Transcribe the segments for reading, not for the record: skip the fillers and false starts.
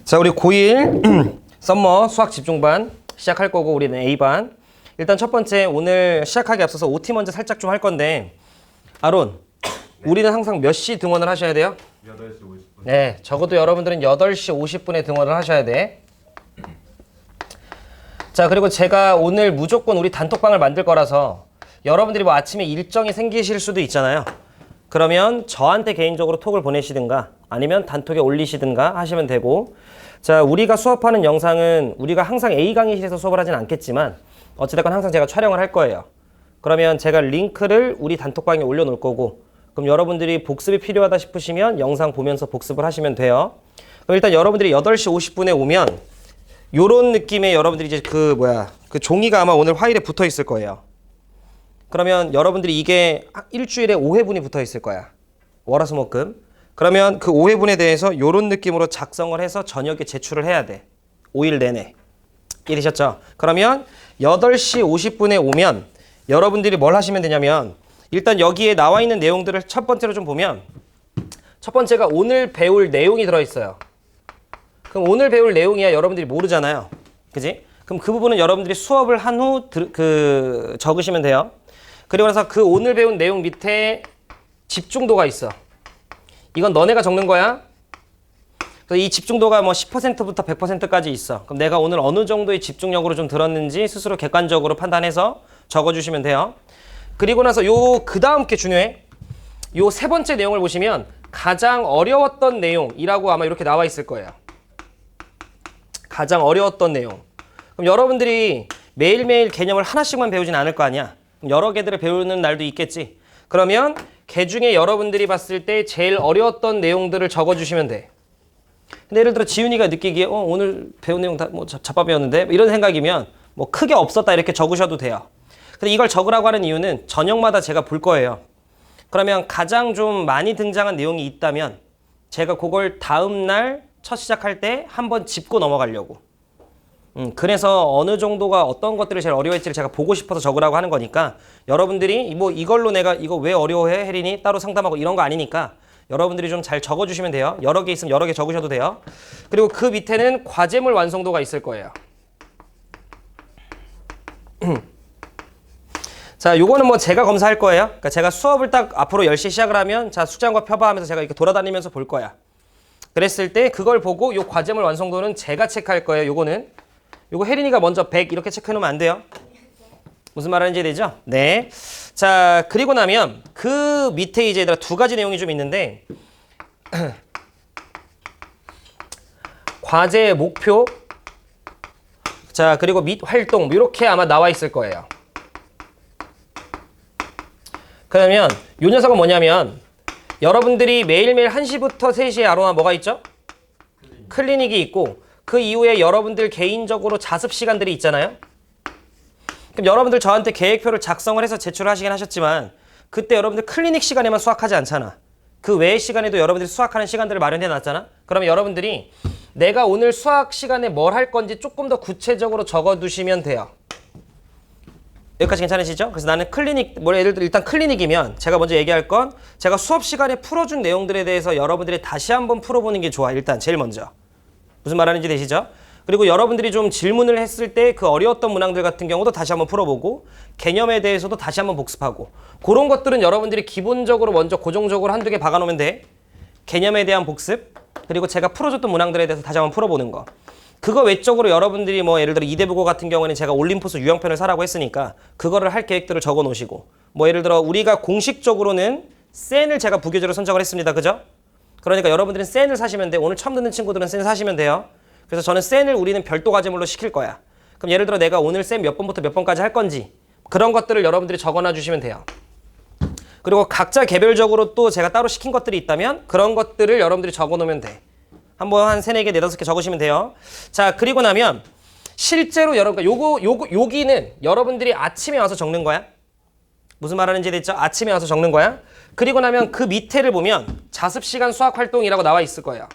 자, 우리 고1 썸머 수학 집중반 시작할 거고 우리는 A반. 일단 첫 번째 오늘 시작하기 앞서서 OT 먼저 살짝 좀 할 건데 아론, 우리는 항상 몇 시 등원을 하셔야 돼요? 8시 50분. 네, 적어도 여러분들은 8시 50분에 등원을 하셔야 돼. 자, 그리고 제가 오늘 무조건 우리 단톡방을 만들 거라서 여러분들이 뭐 아침에 일정이 생기실 수도 있잖아요. 그러면 저한테 개인적으로 톡을 보내시든가 아니면 단톡에 올리시든가 하시면 되고, 자, 우리가 수업하는 영상은 우리가 항상 A 강의실에서 수업을 하진 않겠지만 어찌됐건 항상 제가 촬영을 할 거예요. 그러면 제가 링크를 우리 단톡방에 올려놓을 거고, 그럼 여러분들이 복습이 필요하다 싶으시면 영상 보면서 복습을 하시면 돼요. 그럼 일단 여러분들이 8시 50분에 오면 요런 느낌의 여러분들이 이제 그 종이가 아마 오늘 화일에 붙어 있을 거예요. 그러면 여러분들이 이게 일주일에 5회분이 붙어 있을 거야. 월화수목금. 그러면 그 5회분에 대해서 요런 느낌으로 작성을 해서 저녁에 제출을 해야 돼. 5일 내내. 이해되셨죠? 그러면 8시 50분에 오면 여러분들이 뭘 하시면 되냐면, 일단 여기에 나와 있는 내용들을 첫 번째로 좀 보면, 첫 번째가 오늘 배울 내용이 들어있어요. 그럼 오늘 배울 내용이야 여러분들이 모르잖아요. 그지? 그럼 그 부분은 여러분들이 수업을 한 후 적으시면 돼요. 그리고 나서 그 오늘 배운 내용 밑에 집중도가 있어. 이건 너네가 적는 거야. 그래서 이 집중도가 뭐 10%부터 100%까지 있어. 그럼 내가 오늘 어느 정도의 집중력으로 좀 들었는지 스스로 객관적으로 판단해서 적어주시면 돼요. 그리고 나서 그 다음 게 중요해. 요 세 번째 내용을 보시면 가장 어려웠던 내용이라고 아마 이렇게 나와 있을 거예요. 가장 어려웠던 내용. 그럼 여러분들이 매일매일 개념을 하나씩만 배우진 않을 거 아니야. 그럼 여러 개들을 배우는 날도 있겠지. 그러면 개 중에 여러분들이 봤을 때 제일 어려웠던 내용들을 적어주시면 돼. 근데 예를 들어 지훈이가 느끼기에 오늘 배운 내용 다 뭐 잡아배웠는데 이런 생각이면 뭐 크게 없었다 이렇게 적으셔도 돼요. 근데 이걸 적으라고 하는 이유는 저녁마다 제가 볼 거예요. 그러면 가장 좀 많이 등장한 내용이 있다면 제가 그걸 다음 날 첫 시작할 때 한번 짚고 넘어가려고. 그래서 어느 정도가 어떤 것들을 제일 어려워했지를 제가 보고 싶어서 적으라고 하는 거니까, 여러분들이 뭐 이걸로 내가 이거 왜 어려워해 혜린이 따로 상담하고 이런 거 아니니까 여러분들이 좀 잘 적어주시면 돼요. 여러 개 있으면 여러 개 적으셔도 돼요. 그리고 그 밑에는 과제물 완성도가 있을 거예요. 자, 요거는 뭐 제가 검사할 거예요. 그러니까 제가 수업을 딱 앞으로 10시 시작을 하면 자, 숙제한과 펴봐 하면서 제가 이렇게 돌아다니면서 볼 거야. 그랬을 때 그걸 보고 요 과제물 완성도는 제가 체크할 거예요. 요거 혜린이가 먼저 100 이렇게 체크해 놓으면 안 돼요. 무슨 말 하는지 되죠? 네. 자, 그리고 나면 그 밑에 이제 얘들아 두 가지 내용이 좀 있는데 과제 목표, 자, 그리고 및 활동 이렇게 아마 나와 있을 거예요. 그러면 요 녀석은 뭐냐면, 여러분들이 매일매일 1시부터 3시에 아로마 뭐가 있죠? 클리닉이 있고, 그 이후에 여러분들 개인적으로 자습 시간들이 있잖아요. 그럼 여러분들 저한테 계획표를 작성을 해서 제출하시긴 하셨지만 그때 여러분들 클리닉 시간에만 수학하지 않잖아. 그 외의 시간에도 여러분들이 수학하는 시간들을 마련해 놨잖아. 그러면 여러분들이 내가 오늘 수학 시간에 뭘 할 건지 조금 더 구체적으로 적어두시면 돼요. 여기까지 괜찮으시죠? 그래서 나는 클리닉, 예를 들어 일단 클리닉이면 제가 먼저 얘기할 건, 제가 수업 시간에 풀어준 내용들에 대해서 여러분들이 다시 한번 풀어보는 게 좋아. 일단 제일 먼저. 무슨 말하는지 되시죠? 그리고 여러분들이 좀 질문을 했을 때 그 어려웠던 문항들 같은 경우도 다시 한번 풀어보고, 개념에 대해서도 다시 한번 복습하고, 그런 것들은 여러분들이 기본적으로 먼저 고정적으로 한두 개 박아놓으면 돼. 개념에 대한 복습, 그리고 제가 풀어줬던 문항들에 대해서 다시 한번 풀어보는 거. 그거 외적으로 여러분들이 뭐 예를 들어 이대부고 같은 경우에는 제가 올림포스 유형편을 사라고 했으니까 그거를 할 계획들을 적어 놓으시고, 뭐 예를 들어 우리가 공식적으로는 센을 제가 부교재로 선정을 했습니다. 그죠? 그러니까 여러분들은 센을 사시면 돼. 오늘 처음 듣는 친구들은 센 사시면 돼요. 그래서 저는 센을 우리는 별도 과제물로 시킬 거야. 그럼 예를 들어 내가 오늘 센 몇 번부터 몇 번까지 할 건지 그런 것들을 여러분들이 적어놔 주시면 돼요. 그리고 각자 개별적으로 또 제가 따로 시킨 것들이 있다면 그런 것들을 여러분들이 적어 놓으면 돼. 한번 한 3, 4개, 4, 5개 적으시면 돼요. 자, 그리고 나면 실제로 여러분, 여기는 여러분들이 아침에 와서 적는 거야. 무슨 말 하는지 됐죠? 아침에 와서 적는 거야. 그리고 나면 그 밑에를 보면 자습시간 수학활동이라고 나와 있을 거예요.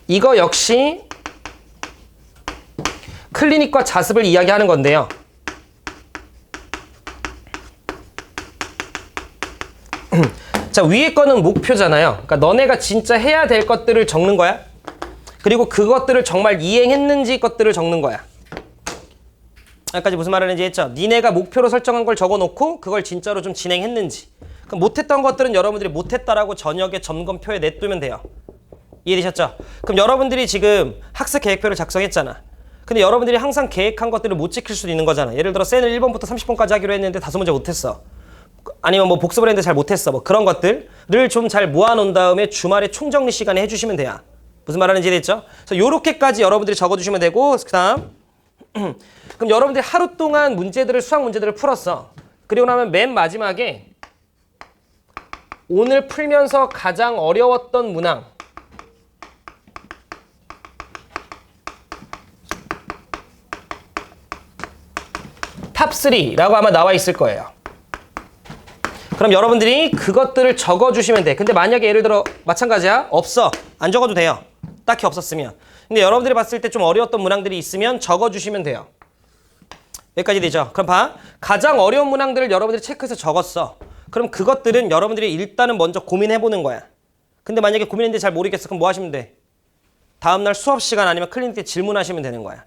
이거 역시 클리닉과 자습을 이야기하는 건데요. 자, 위에 거는 목표잖아요. 그러니까 너네가 진짜 해야 될 것들을 적는 거야. 그리고 그것들을 정말 이행했는지 것들을 적는 거야. 여기까지 무슨 말을 했는지 했죠? 니네가 목표로 설정한 걸 적어놓고 그걸 진짜로 좀 진행했는지. 그럼 못했던 것들은 여러분들이 못했다라고 저녁에 점검표에 내두면 돼요. 이해되셨죠? 그럼 여러분들이 지금 학습 계획표를 작성했잖아. 근데 여러분들이 항상 계획한 것들을 못 지킬 수도 있는 거잖아. 예를 들어 셀을 1번부터 30번까지 하기로 했는데 5문제 못했어. 아니면 뭐 복습을 했는데 잘 못했어. 뭐 그런 것들을 좀 잘 모아놓은 다음에 주말에 총정리 시간에 해주시면 돼요. 무슨 말하는지 이해됐죠? 그래서 요렇게까지 여러분들이 적어주시면 되고, 그 다음 그럼 여러분들이 하루 동안 문제들을 수학 문제들을 풀었어. 그리고 나면 맨 마지막에 오늘 풀면서 가장 어려웠던 문항 탑3라고 아마 나와 있을 거예요. 그럼 여러분들이 그것들을 적어주시면 돼. 근데 만약에 예를 들어 마찬가지야. 없어. 안 적어도 돼요. 딱히 없었으면. 근데 여러분들이 봤을 때 좀 어려웠던 문항들이 있으면 적어주시면 돼요. 여기까지 되죠? 그럼 봐. 가장 어려운 문항들을 여러분들이 체크해서 적었어. 그럼 그것들은 여러분들이 일단은 먼저 고민해보는 거야. 근데 만약에 고민했는데 잘 모르겠어. 그럼 뭐 하시면 돼? 다음날 수업 시간 아니면 클리닉 때 질문하시면 되는 거야.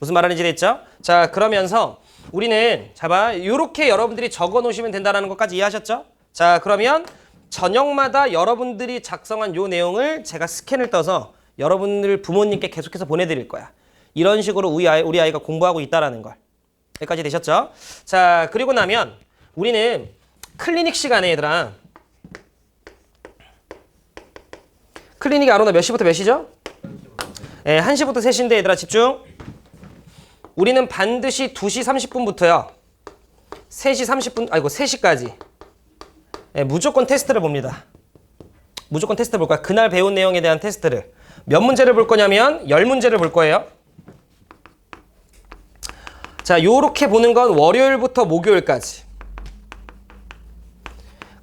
무슨 말하는지 됐죠? 자, 그러면서 우리는 자 봐. 요렇게 여러분들이 적어 놓으시면 된다는 것까지 이해하셨죠? 자, 그러면 저녁마다 여러분들이 작성한 요 내용을 제가 스캔을 떠서 여러분들 부모님께 계속해서 보내드릴 거야. 이런 식으로 우리 아이가 공부하고 있다라는 걸. 여기까지 되셨죠? 자, 그리고 나면 우리는 클리닉 시간에 얘들아. 클리닉이 아로나 몇 시부터 몇 시죠? 네, 1시부터 3시인데 얘들아 집중. 우리는 반드시 2시 30분부터요. 3시 30분, 아이고 3시까지. 네, 무조건 테스트를 봅니다. 무조건 테스트 볼 거야. 그날 배운 내용에 대한 테스트를. 몇 문제를 볼 거냐면 10문제를 볼 거예요. 자, 요렇게 보는 건 월요일부터 목요일까지.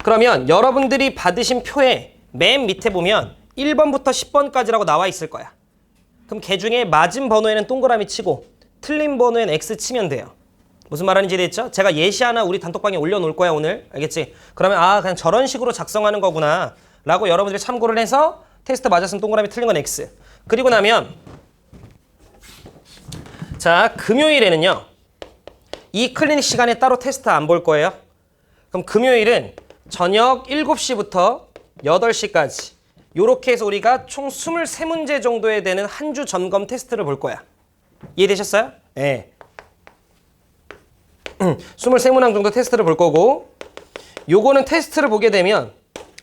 그러면 여러분들이 받으신 표에 맨 밑에 보면 1번부터 10번까지라고 나와 있을 거야. 그럼 걔 중에 맞은 번호에는 동그라미 치고 틀린 번호엔 X 치면 돼요. 무슨 말하는지 이해됐죠? 제가 예시 하나 우리 단톡방에 올려놓을 거야 오늘. 알겠지? 그러면 아 그냥 저런 식으로 작성하는 거구나 라고 여러분들이 참고를 해서 테스트 맞았으면 동그라미 틀린 건 X. 그리고 나면 자 금요일에는요. 이 클리닉 시간에 따로 테스트 안 볼 거예요. 그럼 금요일은 저녁 7시부터 8시까지 요렇게 해서 우리가 총 23문제 정도에 되는 한 주 점검 테스트를 볼 거야. 이해되셨어요? 네. 23문항 정도 테스트를 볼 거고 요거는 테스트를 보게 되면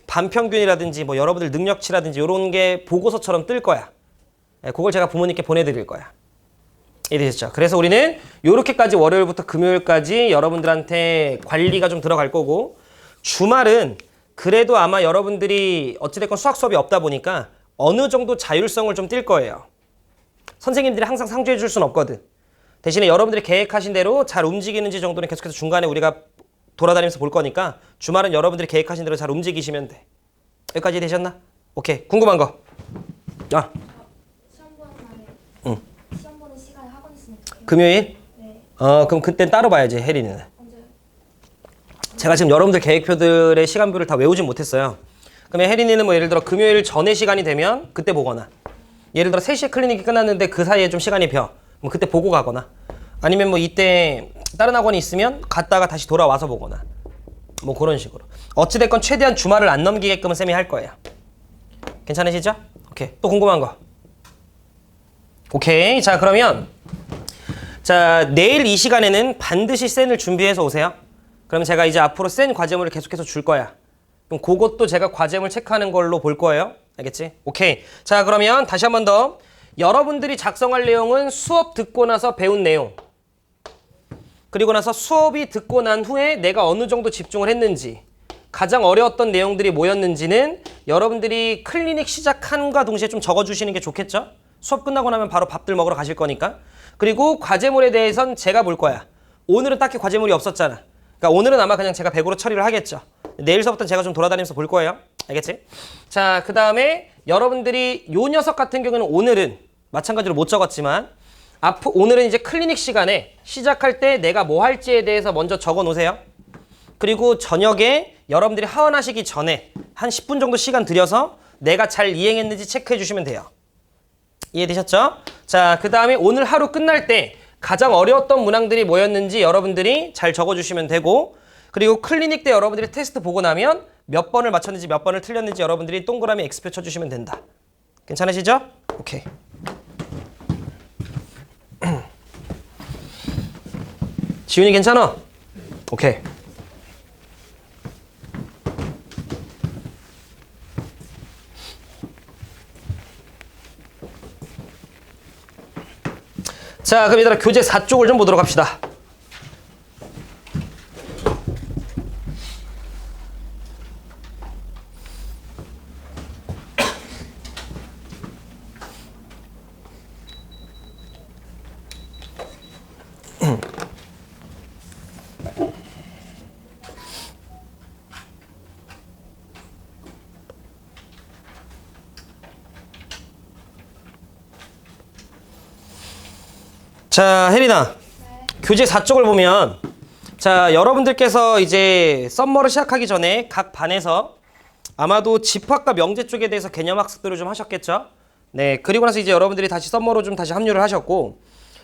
반평균이라든지 뭐 여러분들 능력치라든지 요런 게 보고서처럼 뜰 거야. 네, 그걸 제가 부모님께 보내드릴 거야. 이해되셨죠? 그래서 우리는 요렇게까지 월요일부터 금요일까지 여러분들한테 관리가 좀 들어갈 거고 주말은 그래도 아마 여러분들이 어찌됐건 수학 수업이 없다 보니까 어느 정도 자율성을 좀 띌 거예요. 선생님들이 항상 상주해 줄 수는 없거든. 대신에 여러분들이 계획하신 대로 잘 움직이는지 정도는 계속해서 중간에 우리가 돌아다니면서 볼 거니까 주말은 여러분들이 계획하신 대로 잘 움직이시면 돼. 여기까지 되셨나? 오케이. 궁금한 거. 아. 시험 보는 날에 응. 시험 보는 시간에 학원 있으면 어떡해요? 금요일? 네. 그럼 그땐 따로 봐야지, 혜리는. 언제요? 제가 지금 여러분들 계획표들의 시간표를 다 외우진 못했어요. 그러면 혜린이는 뭐 예를 들어 금요일 전에 시간이 되면 그때 보거나 예를 들어 3시에 클리닉이 끝났는데 그 사이에 좀 시간이 벼. 뭐 그때 보고 가거나 아니면 뭐 이때 다른 학원이 있으면 갔다가 다시 돌아와서 보거나 뭐 그런 식으로. 어찌됐건 최대한 주말을 안 넘기게끔은 쌤이 할 거예요. 괜찮으시죠? 오케이. 또 궁금한 거. 오케이. 자 그러면 자 내일 이 시간에는 반드시 센을 준비해서 오세요. 그럼 제가 이제 앞으로 센 과제물을 계속해서 줄 거야. 그럼 그것도 제가 과제물 체크하는 걸로 볼 거예요. 알겠지? 오케이. 자 그러면 다시 한 번 더. 여러분들이 작성할 내용은 수업 듣고 나서 배운 내용. 그리고 나서 수업이 듣고 난 후에 내가 어느 정도 집중을 했는지 가장 어려웠던 내용들이 뭐였는지는 여러분들이 클리닉 시작함과 동시에 좀 적어주시는 게 좋겠죠? 수업 끝나고 나면 바로 밥들 먹으러 가실 거니까. 그리고 과제물에 대해선 제가 볼 거야. 오늘은 딱히 과제물이 없었잖아. 그러니까 오늘은 아마 그냥 제가 100으로 처리를 하겠죠. 내일서부터는 제가 좀 돌아다니면서 볼 거예요. 알겠지? 자, 그 다음에 여러분들이 요 녀석 같은 경우는 오늘은 마찬가지로 못 적었지만 오늘은 이제 클리닉 시간에 시작할 때 내가 뭐 할지에 대해서 먼저 적어 놓으세요. 그리고 저녁에 여러분들이 하원하시기 전에 한 10분 정도 시간 들여서 내가 잘 이행했는지 체크해 주시면 돼요. 이해되셨죠? 자, 그 다음에 오늘 하루 끝날 때 가장 어려웠던 문항들이 뭐였는지 여러분들이 잘 적어주시면 되고, 그리고 클리닉 때 여러분들이 테스트 보고 나면 몇 번을 맞췄는지 몇 번을 틀렸는지 여러분들이 동그라미 X표 쳐주시면 된다. 괜찮으시죠? 오케이. 지훈이 괜찮아? 오케이. 자, 그럼 얘들아 교재 4쪽을 좀 보도록 합시다. 자, 혜린아. 교재 4쪽을 보면, 자, 여러분들께서 이제 썸머를 시작하기 전에 각 반에서 아마도 집합과 명제 쪽에 대해서 개념 학습들을 좀 하셨겠죠? 네, 그리고 나서 이제 여러분들이 다시 썸머로 좀 다시 합류를 하셨고,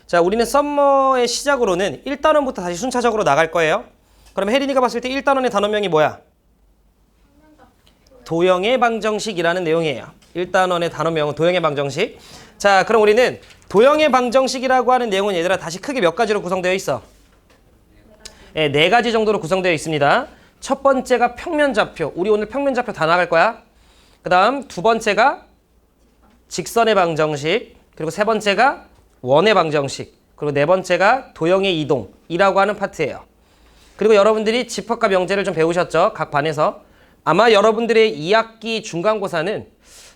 자, 우리는 썸머의 시작으로는 1단원부터 다시 순차적으로 나갈 거예요. 그럼 혜린이가 봤을 때 1단원의 단원명이 뭐야? 도형의 방정식이라는 내용이에요. 1단원의 단원명은 도형의 방정식. 자, 그럼 우리는 도형의 방정식이라고 하는 내용은 얘들아 다시 크게 몇 가지로 구성되어 있어? 네, 4가지 정도로 구성되어 있습니다. 첫 번째가 평면좌표. 우리 오늘 평면좌표 다 나갈 거야. 그 다음 두 번째가 직선의 방정식. 그리고 세 번째가 원의 방정식. 그리고 네 번째가 도형의 이동이라고 하는 파트예요. 그리고 여러분들이 집합과 명제를 좀 배우셨죠? 각 반에서. 아마 여러분들의 2학기 중간고사는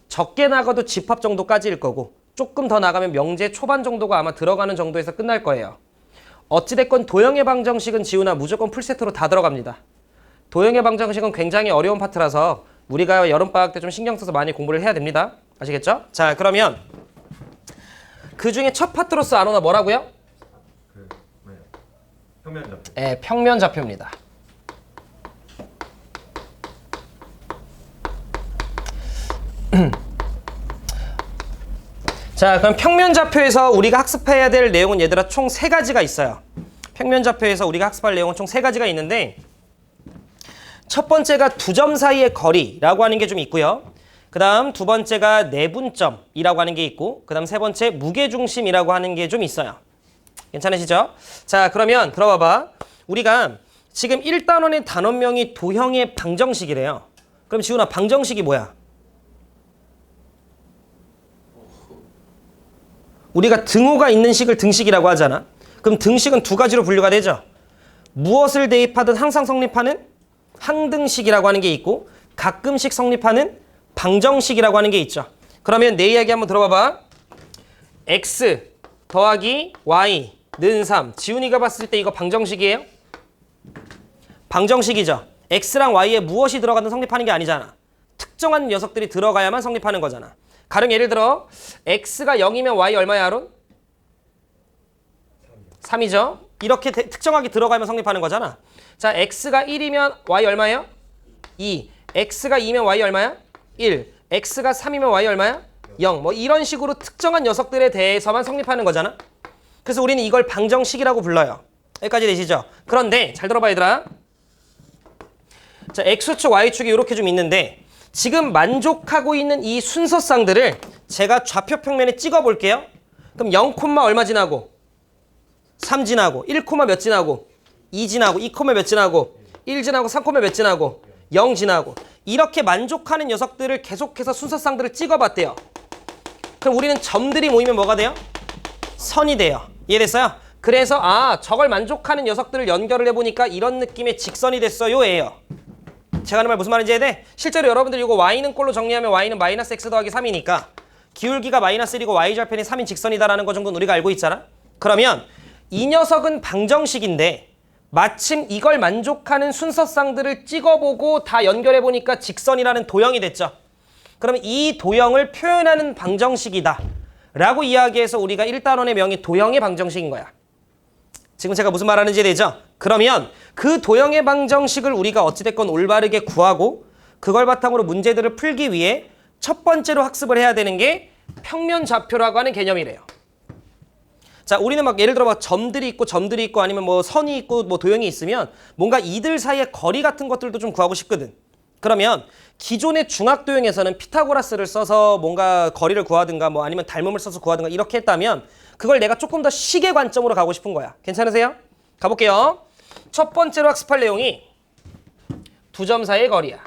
적게 나가도 집합 정도까지일 거고, 조금 더 나가면 명제 초반 정도가 아마 들어가는 정도에서 끝날 거예요. 어찌됐건 도형의 방정식은 지우나 무조건 풀세트로 다 들어갑니다. 도형의 방정식은 굉장히 어려운 파트라서 우리가 여름방학 때 좀 신경 써서 많이 공부를 해야 됩니다. 아시겠죠? 자, 그러면 그 중에 첫 파트로서 아노나 뭐라고요? 평면좌표. 네, 평면좌표입니다. 자, 그럼 평면좌표에서 우리가 학습해야 될 내용은 얘들아 총 3가지가 있어요. 평면좌표에서 우리가 학습할 내용은 총 3가지가 있는데, 첫 번째가 두 점 사이의 거리라고 하는 게 좀 있고요. 그 다음 두 번째가 내분점이라고 하는 게 있고, 그 다음 세 번째 무게중심이라고 하는 게 좀 있어요. 괜찮으시죠? 자, 그러면 들어봐봐. 우리가 지금 1단원의 단원명이 도형의 방정식이래요. 그럼 지훈아, 방정식이 뭐야? 우리가 등호가 있는 식을 등식이라고 하잖아. 그럼 등식은 2가지로 분류가 되죠. 무엇을 대입하든 항상 성립하는 항등식이라고 하는 게 있고, 가끔씩 성립하는 방정식이라고 하는 게 있죠. 그러면 내 이야기 한번 들어봐봐. x 더하기 y는 3. 지훈이가 봤을 때 이거 방정식이에요? 방정식이죠. x랑 y에 무엇이 들어가든 성립하는 게 아니잖아. 특정한 녀석들이 들어가야만 성립하는 거잖아. 가령 예를 들어 x가 0이면 y 얼마야, 아론? 3이죠. 이렇게 특정하게 들어가면 성립하는 거잖아. 자, x가 1이면 y 얼마예요? 2. x가 2면 y 얼마야? 1. x가 3이면 y 얼마야? 0. 뭐 이런 식으로 특정한 녀석들에 대해서만 성립하는 거잖아. 그래서 우리는 이걸 방정식이라고 불러요. 여기까지 되시죠? 그런데 잘 들어봐 얘들아. 자, x축, y축이 이렇게 좀 있는데, 지금 만족하고 있는 이 순서쌍들을 제가 좌표 평면에 찍어 볼게요. 그럼 0, 얼마 지나고? 3 지나고, 1, 몇 지나고? 2 지나고, 2, 몇 지나고? 1 지나고, 3, 몇 지나고? 0 지나고. 이렇게 만족하는 녀석들을 계속해서 순서쌍들을 찍어 봤대요. 그럼 우리는 점들이 모이면 뭐가 돼요? 선이 돼요. 이해됐어요? 그래서 저걸 만족하는 녀석들을 연결을 해보니까 이런 느낌의 직선이 됐어요 예요. 제가 하는 말 무슨 말인지 이해돼? 실제로 여러분들 이거 y는 꼴로 정리하면 y는 마이너스 x 더하기 3이니까 기울기가 마이너스 1이고 y절편이 3인 직선이다라는 거 정도는 우리가 알고 있잖아. 그러면 이 녀석은 방정식인데 마침 이걸 만족하는 순서쌍들을 찍어보고 다 연결해보니까 직선이라는 도형이 됐죠. 그러면 이 도형을 표현하는 방정식이다 라고 이야기해서 우리가 1단원의 명이 도형의 방정식인 거야. 지금 제가 무슨 말 하는지 되죠? 그러면 그 도형의 방정식을 우리가 어찌됐건 올바르게 구하고 그걸 바탕으로 문제들을 풀기 위해 첫 번째로 학습을 해야 되는 게 평면 좌표라고 하는 개념이래요. 자, 우리는 막 예를 들어 막 점들이 있고 아니면 뭐 선이 있고 뭐 도형이 있으면 뭔가 이들 사이의 거리 같은 것들도 좀 구하고 싶거든. 그러면 기존의 중학도형에서는 피타고라스를 써서 뭔가 거리를 구하든가 뭐 아니면 닮음을 써서 구하든가 이렇게 했다면 그걸 내가 조금 더 시계 관점으로 가고 싶은 거야. 괜찮으세요? 가볼게요. 첫 번째로 학습할 내용이 두 점 사이의 거리야.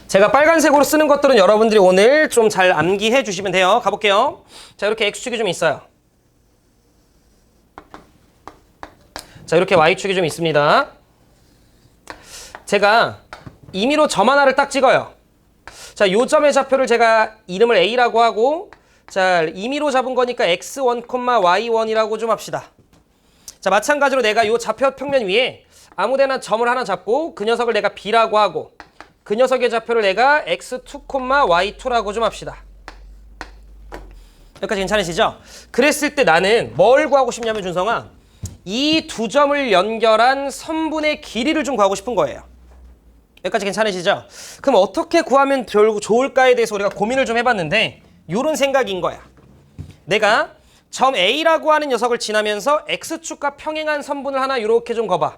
제가 빨간색으로 쓰는 것들은 여러분들이 오늘 좀 잘 암기해 주시면 돼요. 가볼게요. 자, 이렇게 X축이 좀 있어요. 자, 이렇게 Y축이 좀 있습니다. 제가 임의로 점 하나를 딱 찍어요. 자, 요 점의 좌표를 제가 이름을 A라고 하고, 자, 임의로 잡은 거니까 X1, Y1이라고 좀 합시다. 자, 마찬가지로 내가 요 좌표 평면 위에 아무데나 점을 하나 잡고 그 녀석을 내가 B라고 하고 그 녀석의 좌표를 내가 x2, y2라고 좀 합시다. 여기까지 괜찮으시죠? 그랬을 때 나는 뭘 구하고 싶냐면 준성아, 이 두 점을 연결한 선분의 길이를 좀 구하고 싶은 거예요. 여기까지 괜찮으시죠? 그럼 어떻게 구하면 좋을까에 대해서 우리가 고민을 좀 해봤는데 요런 생각인 거야. 내가 점 A라고 하는 녀석을 지나면서 x축과 평행한 선분을 하나 이렇게 좀 거봐.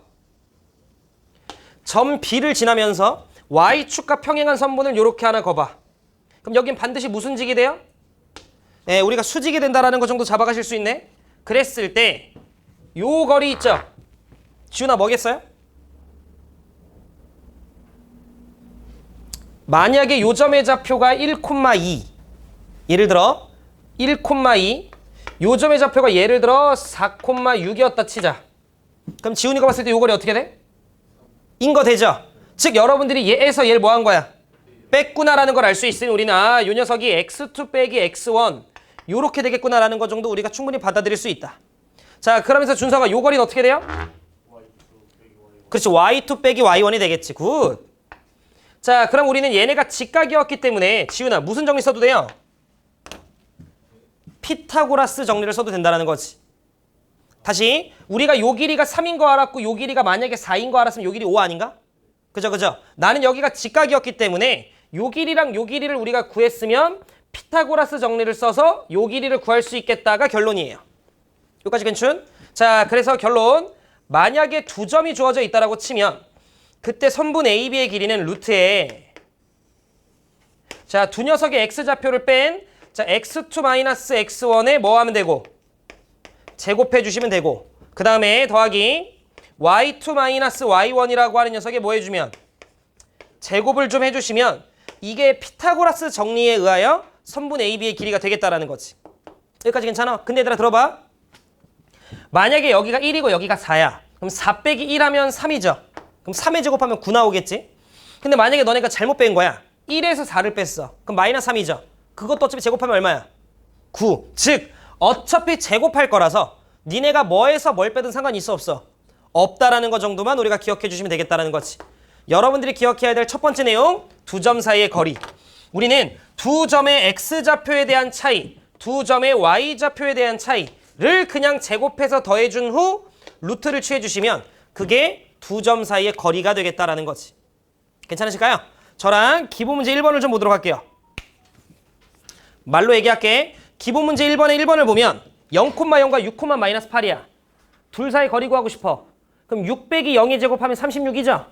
점 B를 지나면서 Y축과 평행한 선분을 이렇게 하나 거봐. 그럼 여긴 반드시 무슨 직이 돼요? 네, 우리가 수직이 된다라는 거 정도 잡아가실 수 있네. 그랬을 때 요 거리 있죠? 지훈아 뭐겠어요? 만약에 요 점의 좌표가 1,2 예를 들어 1,2 요 점의 좌표가 예를 들어 4,6이었다 치자. 그럼 지훈이가 봤을 때 요 거리 어떻게 돼? 인거 되죠? 즉 여러분들이 얘에서 얘를 뭐 한 거야? 뺐구나라는 걸 알 수 있으니 우리는 아, 요 녀석이 x2 빼기 x1 요렇게 되겠구나라는 거 정도 우리가 충분히 받아들일 수 있다. 자, 그러면서 준서가 요 거리는 어떻게 돼요? 그렇지, y2 빼기 y1이 되겠지. 굿. 자, 그럼 우리는 얘네가 직각이었기 때문에 지훈아 무슨 정리 써도 돼요? 피타고라스 정리를 써도 된다는 거지. 다시 우리가 요 길이가 3인 거 알았고 요 길이가 만약에 4인 거 알았으면 요 길이 5 아닌가? 그죠? 나는 여기가 직각이었기 때문에 요 길이랑 요 길이를 우리가 구했으면 피타고라스 정리를 써서 요 길이를 구할 수 있겠다가 결론이에요. 여기까지 괜춘? 자, 그래서 결론. 만약에 두 점이 주어져 있다라고 치면 그때 선분 AB의 길이는 루트에 자, 두 녀석의 x좌표를 뺀 자, x2-x1에 뭐 하면 되고 제곱해 주시면 되고 그 다음에 더하기 y2-y1이라고 하는 녀석에 뭐 해주면 제곱을 좀 해주시면 이게 피타고라스 정리에 의하여 선분 AB의 길이가 되겠다라는 거지. 여기까지 괜찮아? 근데 얘들아 들어봐. 만약에 여기가 1이고 여기가 4야. 그럼 4 빼기 1 하면 3이죠. 그럼 3에 제곱하면 9 나오겠지? 근데 만약에 너네가 잘못 뺀 거야. 1에서 4를 뺐어. 그럼 마이너스 3이죠. 그것도 어차피 제곱하면 얼마야? 9. 즉 어차피 제곱할 거라서 니네가 뭐에서 뭘 빼든 상관이 있어 없어? 없다라는 거 정도만 우리가 기억해 주시면 되겠다라는 거지. 여러분들이 기억해야 될 첫 번째 내용, 두 점 사이의 거리. 우리는 두 점의 x좌표에 대한 차이, 두 점의 y좌표에 대한 차이를 그냥 제곱해서 더해준 후 루트를 취해주시면 그게 두 점 사이의 거리가 되겠다라는 거지. 괜찮으실까요? 저랑 기본 문제 1번을 좀 보도록 할게요. 말로 얘기할게. 기본 문제 1번에 1번을 보면 0,0과 6,-8이야. 둘 사이 거리 구하고 싶어. 그럼 6 빼기 0의 제곱하면 36이죠?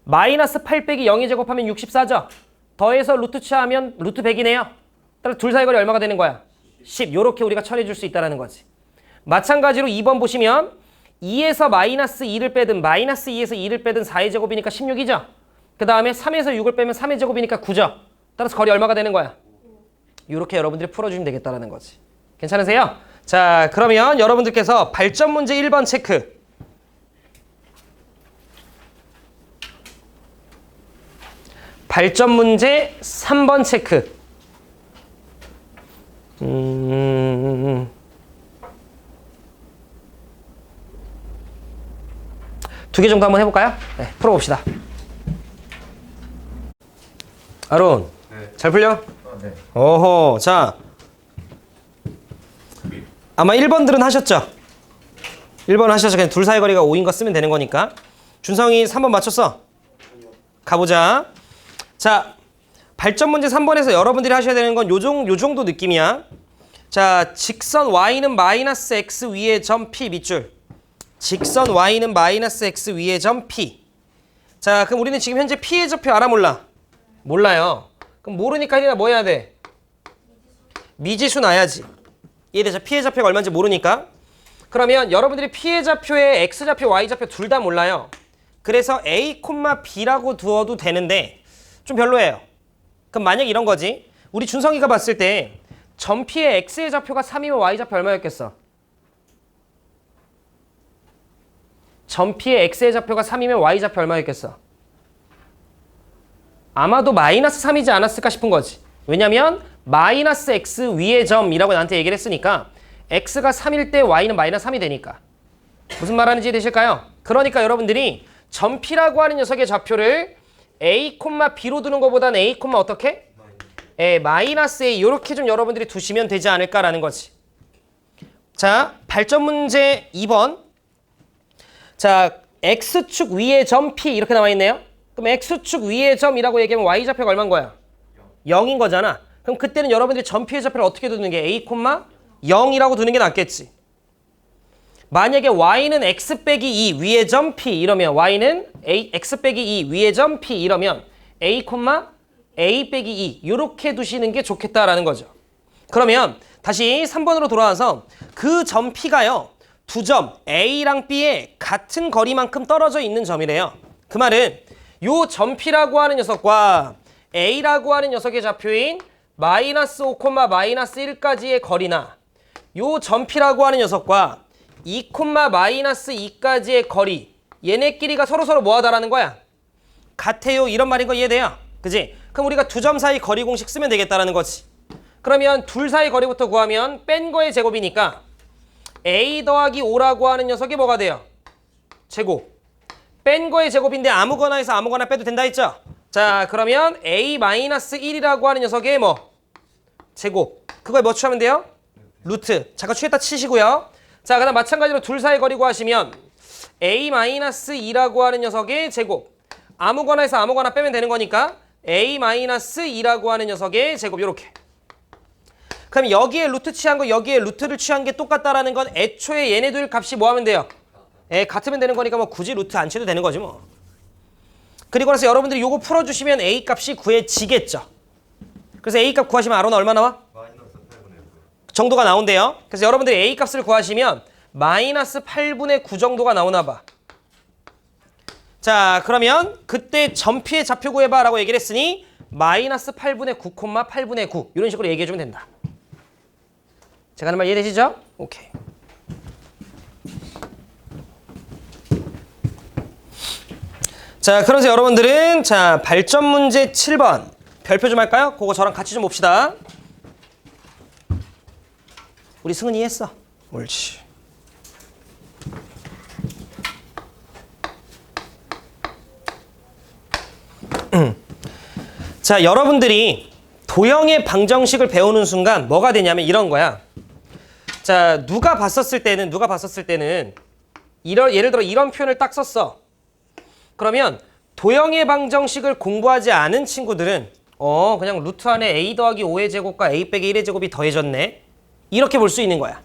마이너스 8 빼기 0의 제곱하면 64죠? 더해서 루트 취하면 루트 100이네요. 따라서 둘 사이 거리 얼마가 되는 거야? 10. 요렇게 우리가 처리해 줄 수 있다는 거지. 마찬가지로 2번 보시면 2에서 마이너스 2를 빼든 마이너스 2에서 2를 빼든 4의 제곱이니까 16이죠? 그 다음에 3에서 6을 빼면 3의 제곱이니까 9죠? 따라서 거리 얼마가 되는 거야? 요렇게 여러분들이 풀어주시면 되겠다는 거지. 괜찮으세요? 자, 그러면 여러분들께서 발전 문제 1번 체크. 발전 문제 3번 체크. 두 개 정도 한번 해볼까요? 네, 풀어봅시다. 아론. 네. 잘 풀려? 네. 어허. 자. 아마 1번들은 하셨죠? 1번 하셔서 그냥 둘 사이 거리가 5인 거 쓰면 되는 거니까. 준성이 3번 맞췄어? 가보자. 자, 발전 문제 3번에서 여러분들이 하셔야 되는 건 요 정도 느낌이야. 자, 직선 y는 마이너스 x 위의 점 p 밑줄. 직선 y는 마이너스 x 위의 점 p. 자, 그럼 우리는 지금 현재 p의 좌표 알아 몰라? 몰라요. 그럼 모르니까 우리가 뭐 해야 돼? 미지수 놔야지. 이해되죠? p의 좌표가 얼마인지 모르니까. 그러면 여러분들이 p의 좌표에 x 좌표, y 좌표 둘 다 몰라요. 그래서 a, b라고 두어도 되는데 좀 별로예요. 그럼 만약 이런 거지. 우리 준성이가 봤을 때 점 p의 x의 좌표가 3이면 y 좌표 얼마였겠어? 점 p의 x의 좌표가 3이면 y 좌표 얼마였겠어? 아마도 마이너스 3이지 않았을까 싶은 거지. 왜냐면 마이너스 x 위의 점이라고 나한테 얘기를 했으니까 x가 3일 때 y는 마이너스 3이 되니까. 무슨 말하는지 되실까요? 그러니까 여러분들이 점 p라고 하는 녀석의 좌표를 a, b로 두는 것보다는 a, 어떻게? 마이너스 a 이렇게 좀 여러분들이 두시면 되지 않을까라는 거지. 자, 발전 문제 2번. 자, x축 위의 점 p 이렇게 나와 있네요. 그럼 x축 위의 점이라고 얘기하면 y 좌표가 얼마인 거야? 0인 거잖아. 그럼 그때는 여러분들이 점 p의 좌표를 어떻게 두는 게 a, 0이라고 두는 게 낫겠지. 만약에 y는 x 빼기 2 위의 점 p 이러면 y는 x 빼기 2 위의 점 p 이러면 a, a 빼기 2 이렇게 두시는 게 좋겠다라는 거죠. 그러면 다시 3번으로 돌아와서 그 점 p가요. 두 점 a랑 b의 같은 거리만큼 떨어져 있는 점이래요. 그 말은 요 점 p라고 하는 녀석과 a라고 하는 녀석의 좌표인 마이너스 5, 마이너스 1까지의 거리나 요 점 p라고 하는 녀석과 2, 마이너스 2까지의 거리 얘네끼리가 서로 뭐하다라는 거야? 같아요. 이런 말인 거 이해돼요? 그지? 그럼 우리가 두 점 사이 거리 공식 쓰면 되겠다라는 거지. 그러면 둘 사이 거리부터 구하면 뺀 거의 제곱이니까 a 더하기 5라고 하는 녀석이 뭐가 돼요? 제곱. 뺀 거의 제곱인데 아무거나 해서 아무거나 빼도 된다 했죠? 자, 그러면 a-1이라고 하는 녀석의 뭐? 제곱. 그걸 뭐 취하면 돼요? 루트. 잠깐 취했다 치시고요. 자, 그다음 마찬가지로 둘 사이 거리 구하시면 a-2라고 하는 녀석의 제곱. 아무거나 해서 아무거나 빼면 되는 거니까 a-2라고 하는 녀석의 제곱 요렇게. 그럼 여기에 루트 취한 거 여기에 루트를 취한 게 똑같다라는 건 애초에 얘네들 값이 뭐 하면 돼요? 같으면 되는 거니까 뭐 굳이 루트 안 쳐도 되는 거지 뭐. 그리고 나서 여러분들이 요거 풀어주시면 a 값이 구해지겠죠. 그래서 a 값 구하시면 아로는 얼마 나와? 마이너스 8분의 9. 정도가 나온대요. 그래서 여러분들이 a 값을 구하시면 마이너스 8분의 9 정도가 나오나 봐. 자, 그러면 그때 점 p의 좌표 구해봐 라고 얘기를 했으니 마이너스 8분의 9, 8분의 9 이런 식으로 얘기해주면 된다. 제가 하는 말 이해되시죠? 오케이. 자, 그러면서 여러분들은 자 발전 문제 7번 별표 좀 할까요? 그거 저랑 같이 좀 봅시다. 우리 승은이 했어. 옳지. 자, 여러분들이 도형의 방정식을 배우는 순간 뭐가 되냐면 이런 거야. 자, 누가 봤었을 때는 예를 들어 이런 표현을 딱 썼어. 그러면 도형의 방정식을 공부하지 않은 친구들은 그냥 루트 안에 a 더하기 5의 제곱과 a 빼기 1의 제곱이 더해졌네. 이렇게 볼 수 있는 거야.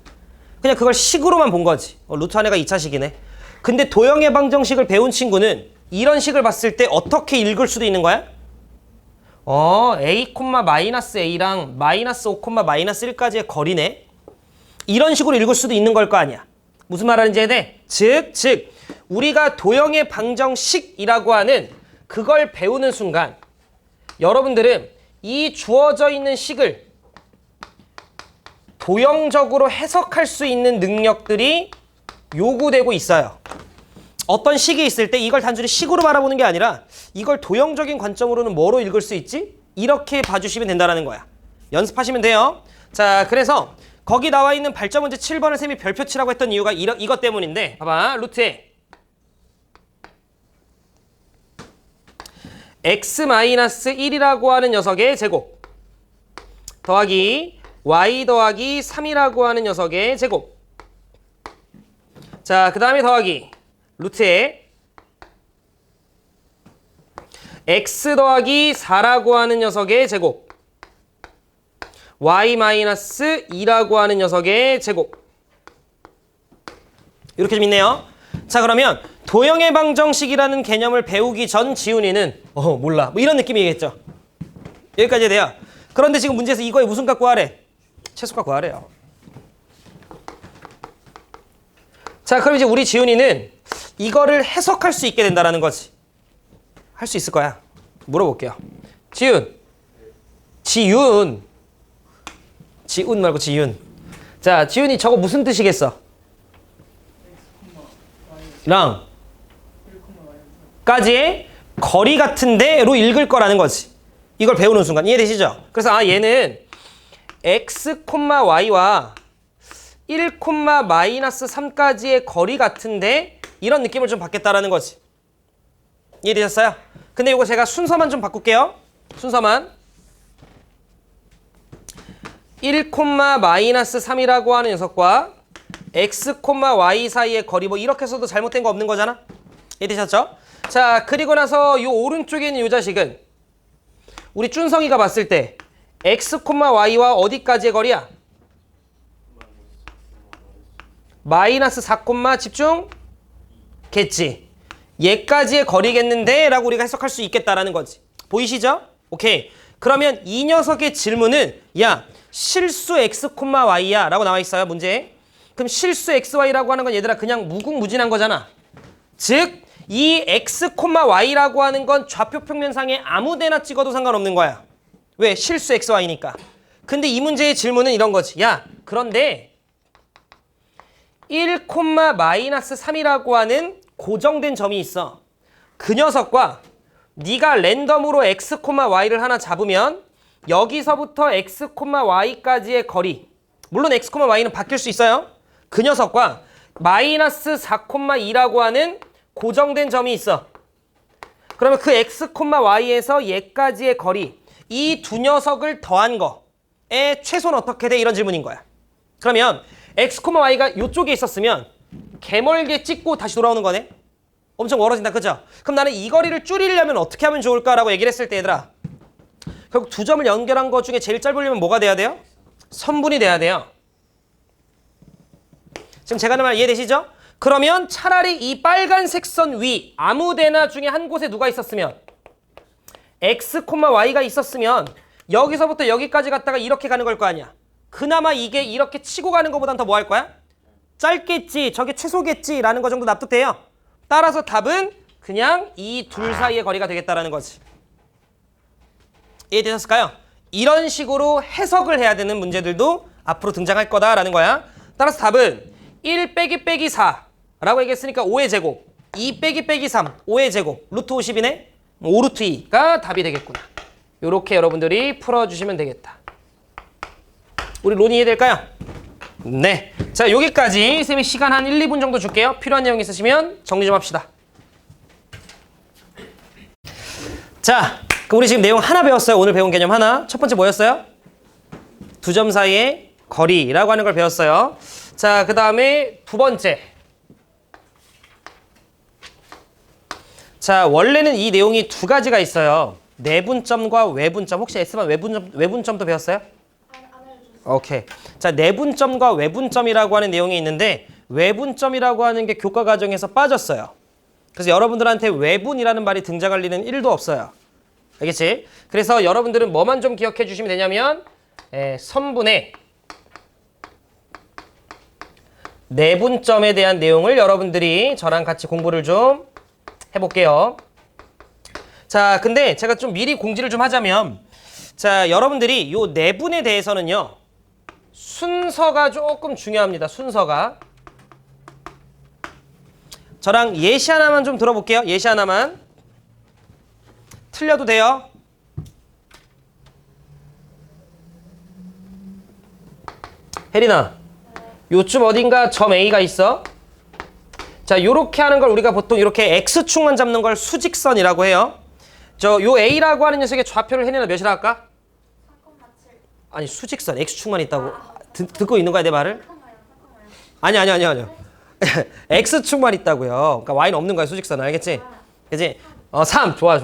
그냥 그걸 식으로만 본 거지. 루트 안에가 2차식이네. 근데 도형의 방정식을 배운 친구는 이런 식을 봤을 때 어떻게 읽을 수도 있는 거야? a, 마이너스 a랑 마이너스 5, 마이너스 1까지의 거리네. 이런 식으로 읽을 수도 있는 걸 거 아니야. 무슨 말하는지 해야 즉 우리가 도형의 방정식이라고 하는 그걸 배우는 순간 여러분들은 이 주어져 있는 식을 도형적으로 해석할 수 있는 능력들이 요구되고 있어요. 어떤 식이 있을 때 이걸 단순히 식으로 바라보는 게 아니라 이걸 도형적인 관점으로는 뭐로 읽을 수 있지? 이렇게 봐주시면 된다는 거야. 연습하시면 돼요. 자, 그래서 거기 나와 있는 발전 문제 7번을 쌤이 별표 치라고 했던 이유가 이것 때문인데 봐봐. 루트에 x-1이라고 하는 녀석의 제곱 더하기 y 더하기 3이라고 하는 녀석의 제곱. 자, 그 다음에 더하기 루트에 x 더하기 4라고 하는 녀석의 제곱 y-2라고 하는 녀석의 제곱. 이렇게 좀 있네요. 자, 그러면 도형의 방정식이라는 개념을 배우기 전 지훈이는 몰라 뭐 이런 느낌이겠죠. 여기까지 돼요. 그런데 지금 문제에서 이거에 무슨 값 구하래? 최소값 구하래요. 자, 그럼 이제 우리 지훈이는 이거를 해석할 수 있게 된다라는 거지. 할 수 있을 거야. 물어볼게요. 지훈 말고 지훈. 자, 지훈이 저거 무슨 뜻이겠어? 랑 까지의 거리 같은데로 읽을 거라는 거지. 이걸 배우는 순간 이해되시죠? 그래서 얘는 x, y와 1, -3까지의 거리 같은데 이런 느낌을 좀 받겠다라는 거지. 이해되셨어요? 근데 이거 제가 순서만 좀 바꿀게요. 순서만 1, -3이라고 하는 녀석과 x, y 사이의 거리 뭐 이렇게 해서도 잘못된 거 없는 거잖아? 이해되셨죠? 자, 그리고 나서 이 오른쪽에 있는 이 자식은 우리 준성이가 봤을 때 x, y와 어디까지의 거리야? -4, 집중 겠지. 얘까지의 거리겠는데 라고 우리가 해석할 수 있겠다라는 거지. 보이시죠? 오케이. 그러면 이 녀석의 질문은 야, 실수 x, y야 라고 나와 있어요. 문제에. 그럼 실수 xy라고 하는 건 얘들아 그냥 무궁무진한 거잖아. 즉 이 x, y라고 하는 건 좌표 평면상에 아무 데나 찍어도 상관없는 거야. 왜? 실수 xy니까. 근데 이 문제의 질문은 이런 거지. 야, 그런데 1, -3이라고 하는 고정된 점이 있어. 그 녀석과 네가 랜덤으로 x, y를 하나 잡으면 여기서부터 x, y까지의 거리, 물론 x, y는 바뀔 수 있어요. 그 녀석과 -4,2라고 하는 고정된 점이 있어. 그러면 그 x, y에서 얘까지의 거리, 이 두 녀석을 더한 거의 최소는 어떻게 돼? 이런 질문인 거야. 그러면 x, y가 이쪽에 있었으면 개멀게 찍고 다시 돌아오는 거네. 엄청 멀어진다, 그죠? 그럼 나는 이 거리를 줄이려면 어떻게 하면 좋을까라고 얘기를 했을 때 얘들아, 결국 두 점을 연결한 것 중에 제일 짧으려면 뭐가 돼야 돼요? 선분이 돼야 돼요. 지금 제가 하는 말 이해되시죠? 그러면 차라리 이 빨간색 선 위 아무 데나 중에 한 곳에 누가 있었으면 x, y가 있었으면 여기서부터 여기까지 갔다가 이렇게 가는 걸 거 아니야. 그나마 이게 이렇게 치고 가는 것보단 더 뭐 할 거야? 짧겠지, 저게 최소겠지 라는 거 정도 납득돼요. 따라서 답은 그냥 이 둘 사이의 거리가 되겠다라는 거지. 이해되셨을까요? 이런 식으로 해석을 해야 되는 문제들도 앞으로 등장할 거다라는 거야. 따라서 답은 1 빼기 4라고 얘기했으니까 5의 제곱, 2 빼기 3, 5의 제곱, 루트 50이네? 5 루트 2가 답이 되겠구나. 이렇게 여러분들이 풀어주시면 되겠다. 우리 론이 이해될까요? 네. 자, 여기까지 쌤이 시간 한 1, 2분 정도 줄게요. 필요한 내용 있으시면 정리 좀 합시다. 자, 그럼 우리 지금 내용 하나 배웠어요. 오늘 배운 개념 하나. 첫 번째 뭐였어요? 두 점 사이의 거리라고 하는 걸 배웠어요. 자, 그 다음에 두 번째. 자, 원래는 이 내용이 두 가지가 있어요. 내분점과 외분점. 혹시 S만 외분점도 배웠어요? 안 알려주세요. 오케이. 자, 내분점과 외분점이라고 하는 내용이 있는데 외분점이라고 하는 게 교과 과정에서 빠졌어요. 그래서 여러분들한테 외분이라는 말이 등장할 리는 1도 없어요. 알겠지? 그래서 여러분들은 뭐만 좀 기억해 주시면 되냐면 선분의 내분점에 대한 내용을 여러분들이 저랑 같이 공부를 좀 해볼게요. 자, 근데 제가 좀 미리 공지를 좀 하자면, 자, 여러분들이 요 내분에 대해서는요, 순서가 조금 중요합니다. 순서가. 저랑 예시 하나만 좀 들어볼게요. 예시 하나만. 틀려도 돼요. 혜린아, 요쯤 어딘가 점 A가 있어. 자, 요렇게 하는 걸 우리가 보통 이렇게 X축만 잡는 걸 수직선이라고 해요. 요 A라고 하는 녀석의 좌표를 해내는 몇이라 할까? 3,7. 아니 수직선 X축만 있다고 듣고 있는 거야 내 말을? 잠깐만요. 잠깐만요. 아니요. X축만 있다고요. 그러니까 Y는 없는 거야 수직선 알겠지? 그지? 3 좋아.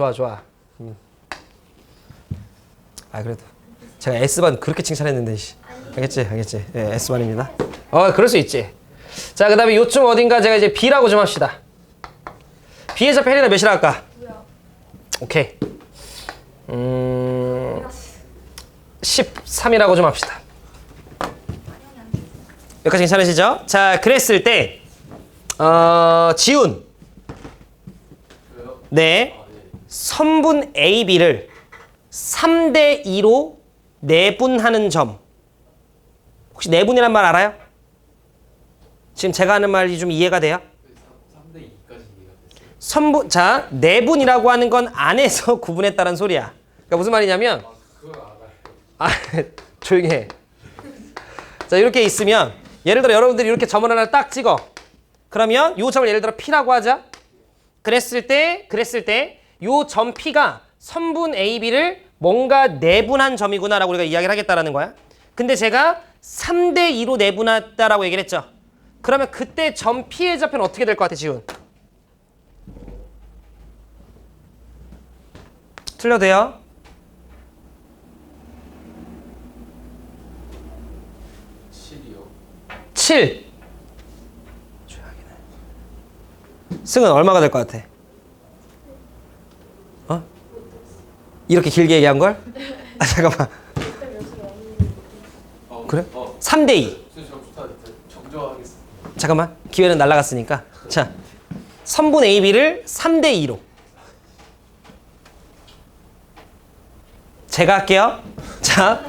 아 그래도 제가 S반 그렇게 칭찬했는데 알겠지? 예, S반입니다. 그럴 수 있지. 자 그다음에 요쯤 어딘가 제가 이제 B라고 좀 합시다. B의 좌표 해내는 몇이라 할까? 뭐야? 오케이. 13이라고 좀 합시다. 여기까지 괜찮으시죠? 자, 그랬을 때 지훈. 네. 선분 AB를 3대 2로 내분하는 점. 혹시 내분이란 말 알아요? 지금 제가 하는 말이 좀 이해가 돼요? 3대 2까지 이해가 됐어요. 선분, 자, 내분이라고 하는 건 안에서 구분했다는 소리야. 그러니까 무슨 말이냐면, 그걸 알아요. 조용히 해. 자, 이렇게 있으면, 예를 들어 여러분들이 이렇게 점을 하나 딱 찍어. 그러면 요 점을 예를 들어 P라고 하자. 그랬을 때, 요 점 P가 선분 AB를 뭔가 내분한 점이구나라고 우리가 이야기를 하겠다라는 거야. 근데 제가 3대 2로 내분했다라고 얘기를 했죠. 그러면 그때 점 P의 좌표는 어떻게 될 것 같아, 지훈? 틀려도 돼요? 7이요. 7. 승은 얼마가 될 것 같아? 이렇게 길게 얘기한 걸? 잠깐만. 그래? 3대 2. 정정하겠습니다. 잠깐만. 기회는 날아갔으니까. 자, 선분 AB를 3대 2로. 제가 할게요. 자,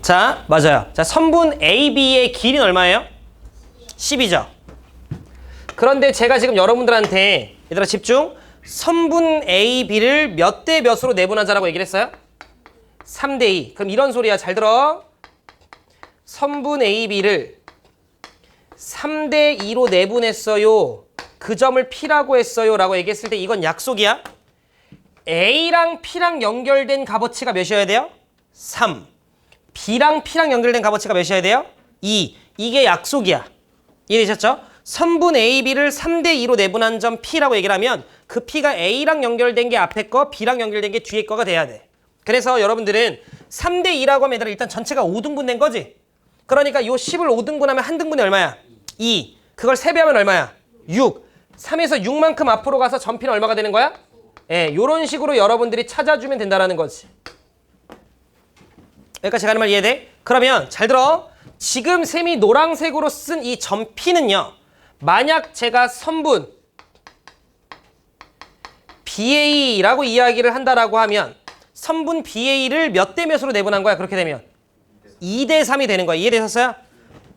자, 맞아요. 자, 선분 AB의 길이는 얼마예요? 10이죠. 그런데 제가 지금 여러분들한테 얘들아 집중. 선분 AB를 몇 대 몇으로 내분하자라고 얘기를 했어요? 3대 2. 그럼 이런 소리야. 잘 들어. 선분 AB를 3대 2로 내분했어요. 그 점을 P라고 했어요. 라고 얘기했을 때 이건 약속이야. A랑 P랑 연결된 값어치가 몇이어야 돼요? 3. B랑 P랑 연결된 값어치가 몇이어야 돼요? 2. 이게 약속이야. 이해되셨죠? 선분 AB를 3대 2로 내분한 점 P라고 얘기를 하면 그 P가 A랑 연결된 게 앞에 거, B랑 연결된 게 뒤에 거가 돼야 돼. 그래서 여러분들은 3대 2라고 하면 일단 전체가 5등분 된 거지? 그러니까 요 10을 5등분하면 한 등분이 얼마야? 2. 그걸 3배하면 얼마야? 6. 3에서 6만큼 앞으로 가서 점 P는 얼마가 되는 거야? 예, 요런 식으로 여러분들이 찾아주면 된다는 거지. 여기까지 제가 하는 말 이해돼? 그러면 잘 들어. 지금 셈이 노란색으로 쓴 이 점 P는요. 만약 제가 선분 BA라고 이야기를 한다라고 하면 선분 BA를 몇 대 몇으로 내분한 거야? 그렇게 되면 2대 3이 되는 거야. 이해되셨어요?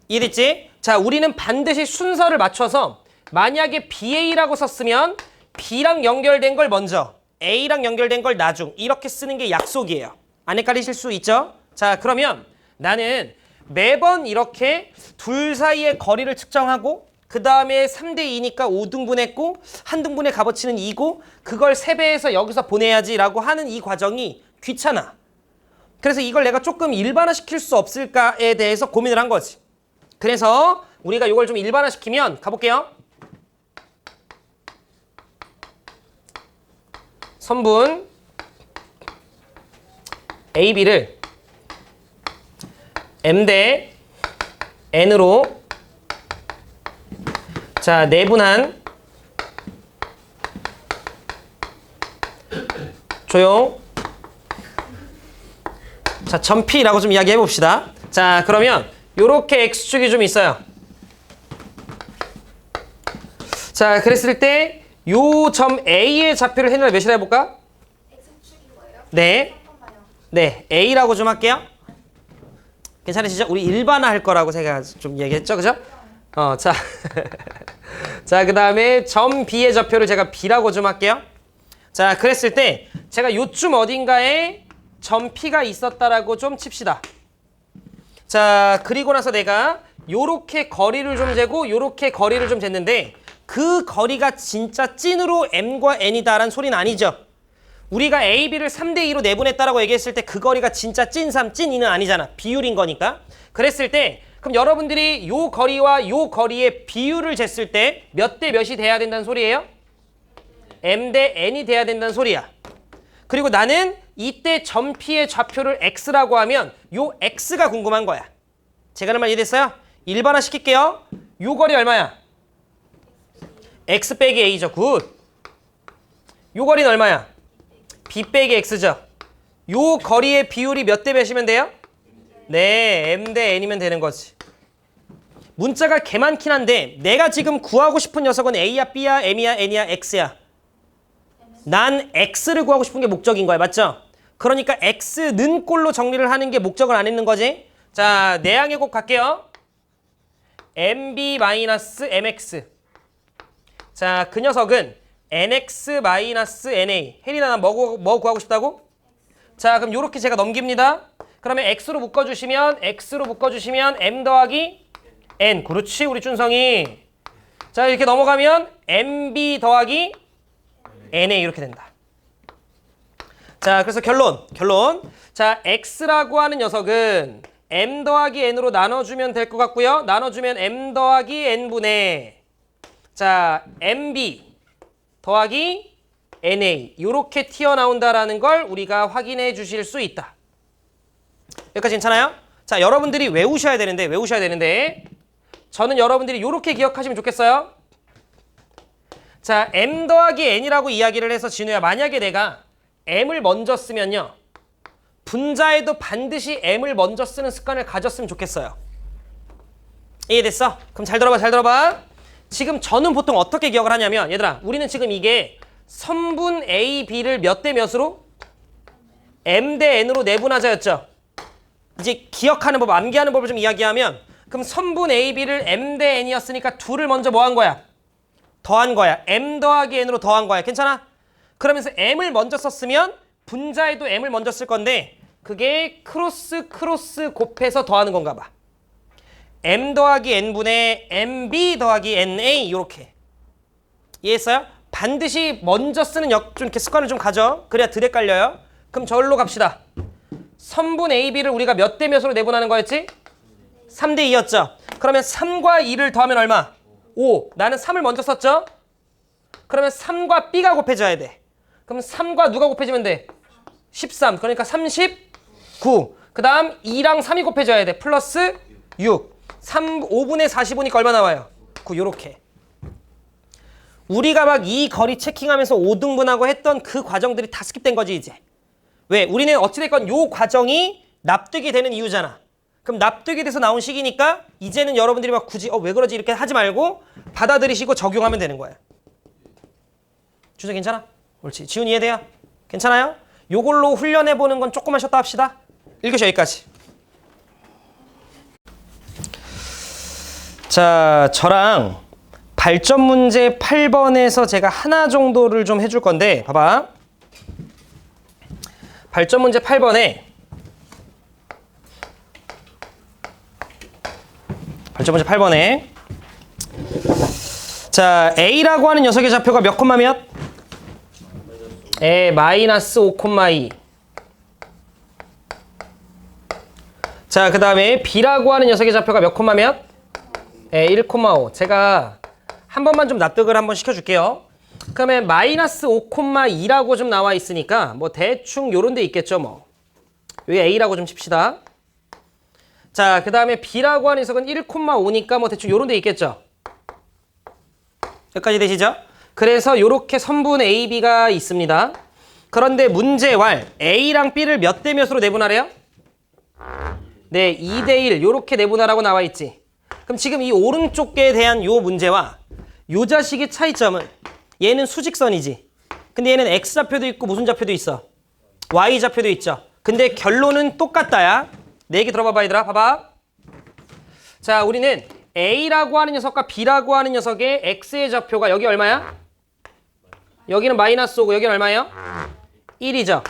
이해됐지? 자, 우리는 반드시 순서를 맞춰서 만약에 BA라고 썼으면 B랑 연결된 걸 먼저, A랑 연결된 걸 나중 이렇게 쓰는 게 약속이에요. 안 헷갈리실 수 있죠? 자, 그러면 나는 매번 이렇게 둘 사이의 거리를 측정하고 그 다음에 3대 2니까 5등분했고 한 등분의 값어치는 2고 그걸 3배해서 여기서 보내야지라고 하는 이 과정이 귀찮아. 그래서 이걸 내가 조금 일반화시킬 수 없을까에 대해서 고민을 한 거지. 그래서 우리가 이걸 좀 일반화시키면 가볼게요. 선분 AB를 M 대 N으로 자 내분한 조용 자 점 P라고 좀 이야기해 봅시다. 자 그러면 요렇게 X축이 좀 있어요. 자 그랬을 때 요 점 A의 좌표를 해내려 몇이라 해볼까? X축인 거예요? 네. 잠깐만요. 네 A라고 좀 할게요. 괜찮으시죠? 우리 일반화 할 거라고 제가 좀 얘기했죠, 그죠? 자, 자, 그 다음에 점 B의 좌표를 제가 B라고 좀 할게요. 자, 그랬을 때 제가 요쯤 어딘가에 점 P가 있었다라고 좀 칩시다. 자, 그리고 나서 내가 요렇게 거리를 좀 재고 요렇게 거리를 좀 쟀는데 그 거리가 진짜 찐으로 m과 n이다라는 소리는 아니죠. 우리가 a, b를 3대2로 내분했다라고 얘기했을 때 그 거리가 진짜 찐 3, 찐 2는 아니잖아. 비율인 거니까. 그랬을 때 그럼 여러분들이 요 거리와 요 거리의 비율을 쟀을 때 몇 대 몇이 돼야 된다는 소리예요? m 대 n이 돼야 된다는 소리야. 그리고 나는 이때 점피의 좌표를 x라고 하면 요 x가 궁금한 거야. 제가 하는 말 이해됐어요? 일반화 시킬게요. 요 거리 얼마야? x 빼기 a죠. 굿. 요 거리는 얼마야? b 빼기 x죠. 요 거리의 비율이 몇 대 몇이면 돼요? 네, m 대 n이면 되는 거지. 문자가 개 많긴 한데 내가 지금 구하고 싶은 녀석은 a야, b야, m이야, n이야, x야. 난 x를 구하고 싶은 게 목적인 거야. 맞죠? 그러니까 x는 꼴로 정리를 하는 게 목적을 안 했는 거지. 자, 내항의 곱 갈게요. mb-mx. 자, 그 녀석은 nx-na. 혜린아, 나 뭐 구하고 싶다고? 자, 그럼 요렇게 제가 넘깁니다. 그러면 x로 묶어주시면 m 더하기 n. 그렇지, 우리 준성이. 자, 이렇게 넘어가면 mb 더하기 na 이렇게 된다. 자, 그래서 결론. 자, x라고 하는 녀석은 m 더하기 n으로 나눠주면 될 것 같고요. 나눠주면 m 더하기 n분의 자, mb 더하기 na 이렇게 튀어나온다라는 걸 우리가 확인해 주실 수 있다. 여기까지 괜찮아요? 자, 여러분들이 외우셔야 되는데 저는 여러분들이 이렇게 기억하시면 좋겠어요. 자, m 더하기 n이라고 이야기를 해서 진우야, 만약에 내가 m을 먼저 쓰면요. 분자에도 반드시 m을 먼저 쓰는 습관을 가졌으면 좋겠어요. 이해됐어? 그럼 잘 들어봐. 지금 저는 보통 어떻게 기억을 하냐면, 얘들아, 우리는 지금 이게 선분 A, B를 몇 대 몇으로? M 대 N으로 내분하자였죠. 이제 기억하는 법, 암기하는 법을 좀 이야기하면, 그럼 선분 A, B를 M 대 N이었으니까 둘을 먼저 뭐 한 거야? 더한 거야. M 더하기 N으로 더한 거야. 괜찮아? 그러면서 M을 먼저 썼으면 분자에도 M을 먼저 쓸 건데 그게 크로스 곱해서 더하는 건가 봐. M 더하기 N분의 MB 더하기 NA 이렇게. 이해했어요? 반드시 먼저 쓰는 좀 이렇게 습관을 좀 가져. 그래야 덜 헷갈려요. 그럼 저울로 갑시다. 선분 AB를 우리가 몇 대 몇으로 내분하는 거였지? 3대 2였죠. 그러면 3과 2를 더하면 얼마? 5. 나는 3을 먼저 썼죠? 그러면 3과 B가 곱해져야 돼. 그럼 3과 누가 곱해지면 돼? 13. 그러니까 39. 그 다음 2랑 3이 곱해져야 돼. 플러스 6. 5분의 45니까 얼마 나와요? 9. 요렇게. 우리가 막 이 거리 체킹하면서 5등분하고 했던 그 과정들이 다 스킵된 거지 이제. 왜? 우리는 어찌됐건 요 과정이 납득이 되는 이유잖아. 그럼 납득이 돼서 나온 식이니까 이제는 여러분들이 막 굳이 왜 그러지 이렇게 하지 말고 받아들이시고 적용하면 되는 거야. 준서 괜찮아? 옳지. 지훈 이해돼요? 괜찮아요? 요걸로 훈련해보는 건 조금만 쉬었다 합시다. 1교시 여기까지. 자, 저랑 발전 문제 8번에서 제가 하나 정도를 좀 해줄 건데 봐봐. 발전 문제 8번에 자, A라고 하는 녀석의 좌표가 몇 콤마 몇? 마이너스 5,2. 자, 그 다음에 B라고 하는 녀석의 좌표가 몇 콤마 몇? 1,5. 제가 한 번만 좀 납득을 한번 시켜줄게요. 그러면 마이너스 5,2라고 좀 나와 있으니까 뭐 대충 요런 데 있겠죠 뭐. 여기 A라고 좀 칩시다. 자, 그 다음에 B라고 하는 녀석은 1,5니까 뭐 대충 요런 데 있겠죠. 여기까지 되시죠? 그래서 요렇게 선분 A, B가 있습니다. 그런데 문제왈 A랑 B를 몇 대 몇으로 내분하래요? 네, 2대 1 요렇게 내분하라고 나와 있지. 그럼 지금 이 오른쪽에 대한 요 문제와 요 자식의 차이점은 얘는 수직선이지. 근데 얘는 X좌표도 있고 무슨 좌표도 있어? Y좌표도 있죠. 근데 결론은 똑같다야. 내 얘기 들어봐봐 얘들아. 봐봐. 자, 우리는 A라고 하는 녀석과 B라고 하는 녀석의 X의 좌표가 여기 얼마야? 여기는 마이너스 5고 여기는 얼마예요? 1이죠.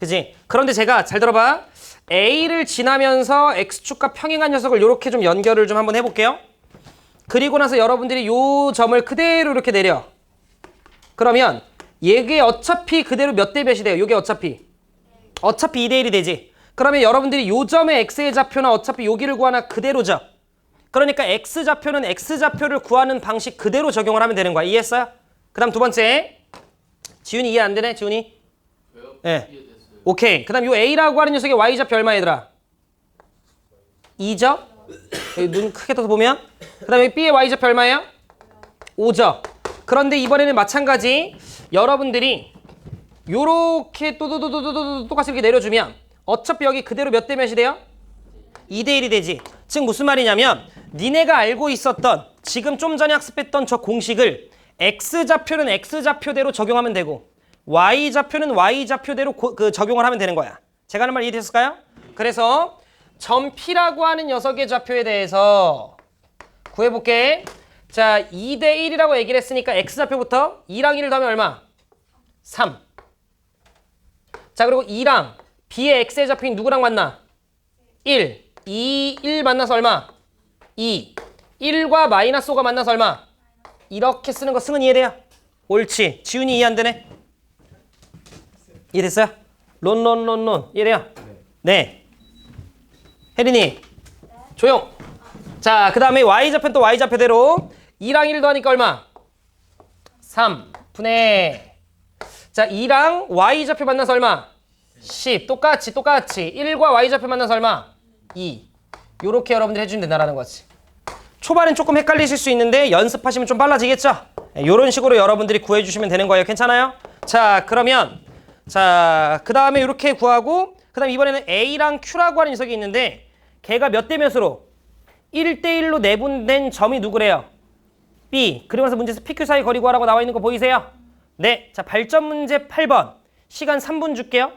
그치? 그런데 제가 잘 들어봐. A를 지나면서 X축과 평행한 녀석을 이렇게 좀 연결을 좀 한번 해볼게요. 그리고 나서 여러분들이 요 점을 그대로 이렇게 내려. 그러면 얘게 어차피 그대로 몇 대 몇이 돼요? 요게 어차피 2대 1이 되지. 그러면 여러분들이 요 점의 x의 좌표나 어차피 여기를 구하나 그대로죠. 그러니까 x좌표는 x좌표를 구하는 방식 그대로 적용을 하면 되는 거야. 이해했어요? 그 다음 두 번째. 지훈이 이해 안 되네? 지훈이? 왜요? 네. 이해됐어요. 오케이. 그 다음 요 a라고 하는 녀석의 y좌표 얼마 얘들아? 2죠? 여기 눈 크게 떠서 보면. 그 다음에 b의 y좌표 얼마예요? 5죠. 그런데 이번에는 마찬가지. 여러분들이 요렇게 똑같이 이렇게 내려주면 어차피 여기 그대로 몇 대 몇이 돼요? 2대 1이 되지. 즉 무슨 말이냐면 니네가 알고 있었던 지금 좀 전에 학습했던 저 공식을 x좌표는 x좌표대로 적용하면 되고 y좌표는 y좌표대로 적용을 하면 되는 거야. 제가 하는 말 이해됐을까요? 그래서 점 P라고 하는 녀석의 좌표에 대해서 구해볼게. 자, 2대 1이라고 얘기를 했으니까 x좌표부터 2랑 1을 더하면 얼마? 3. 자, 그리고 2랑 B의 x의 좌표인 누구랑 만나? 1. 2, 1 만나서 얼마? 2. 1과 마이너스 5가 만나서 얼마? 이렇게 쓰는 거 승은 이해돼요? 옳지. 지훈이 이해 안 되네? 이해됐어요? 론. 이해돼요? 네. 혜린이. 조용. 자, 그 다음에 y좌표는 또 y좌표대로 2랑 1 더하니까 얼마? 3 분의. 자, 2랑 y좌표 만나서 얼마? 10. 똑같이 1과 y좌표 만나서 얼마? 2. 요렇게 여러분들이 해주면 된다는 거지. 초반엔 조금 헷갈리실 수 있는데 연습하시면 좀 빨라지겠죠? 요런 식으로 여러분들이 구해주시면 되는 거예요. 괜찮아요? 자, 그러면 자, 그 다음에 이렇게 구하고 그 다음에 이번에는 A랑 Q라고 하는 녀석이 있는데 걔가 몇 대 몇으로? 1대 1로 내분된 점이 누구래요? B. 그리고 나서 문제에서 PQ 사이 거리 구하라고 나와 있는 거 보이세요? 네. 자, 발전 문제 8번. 시간 3분 줄게요.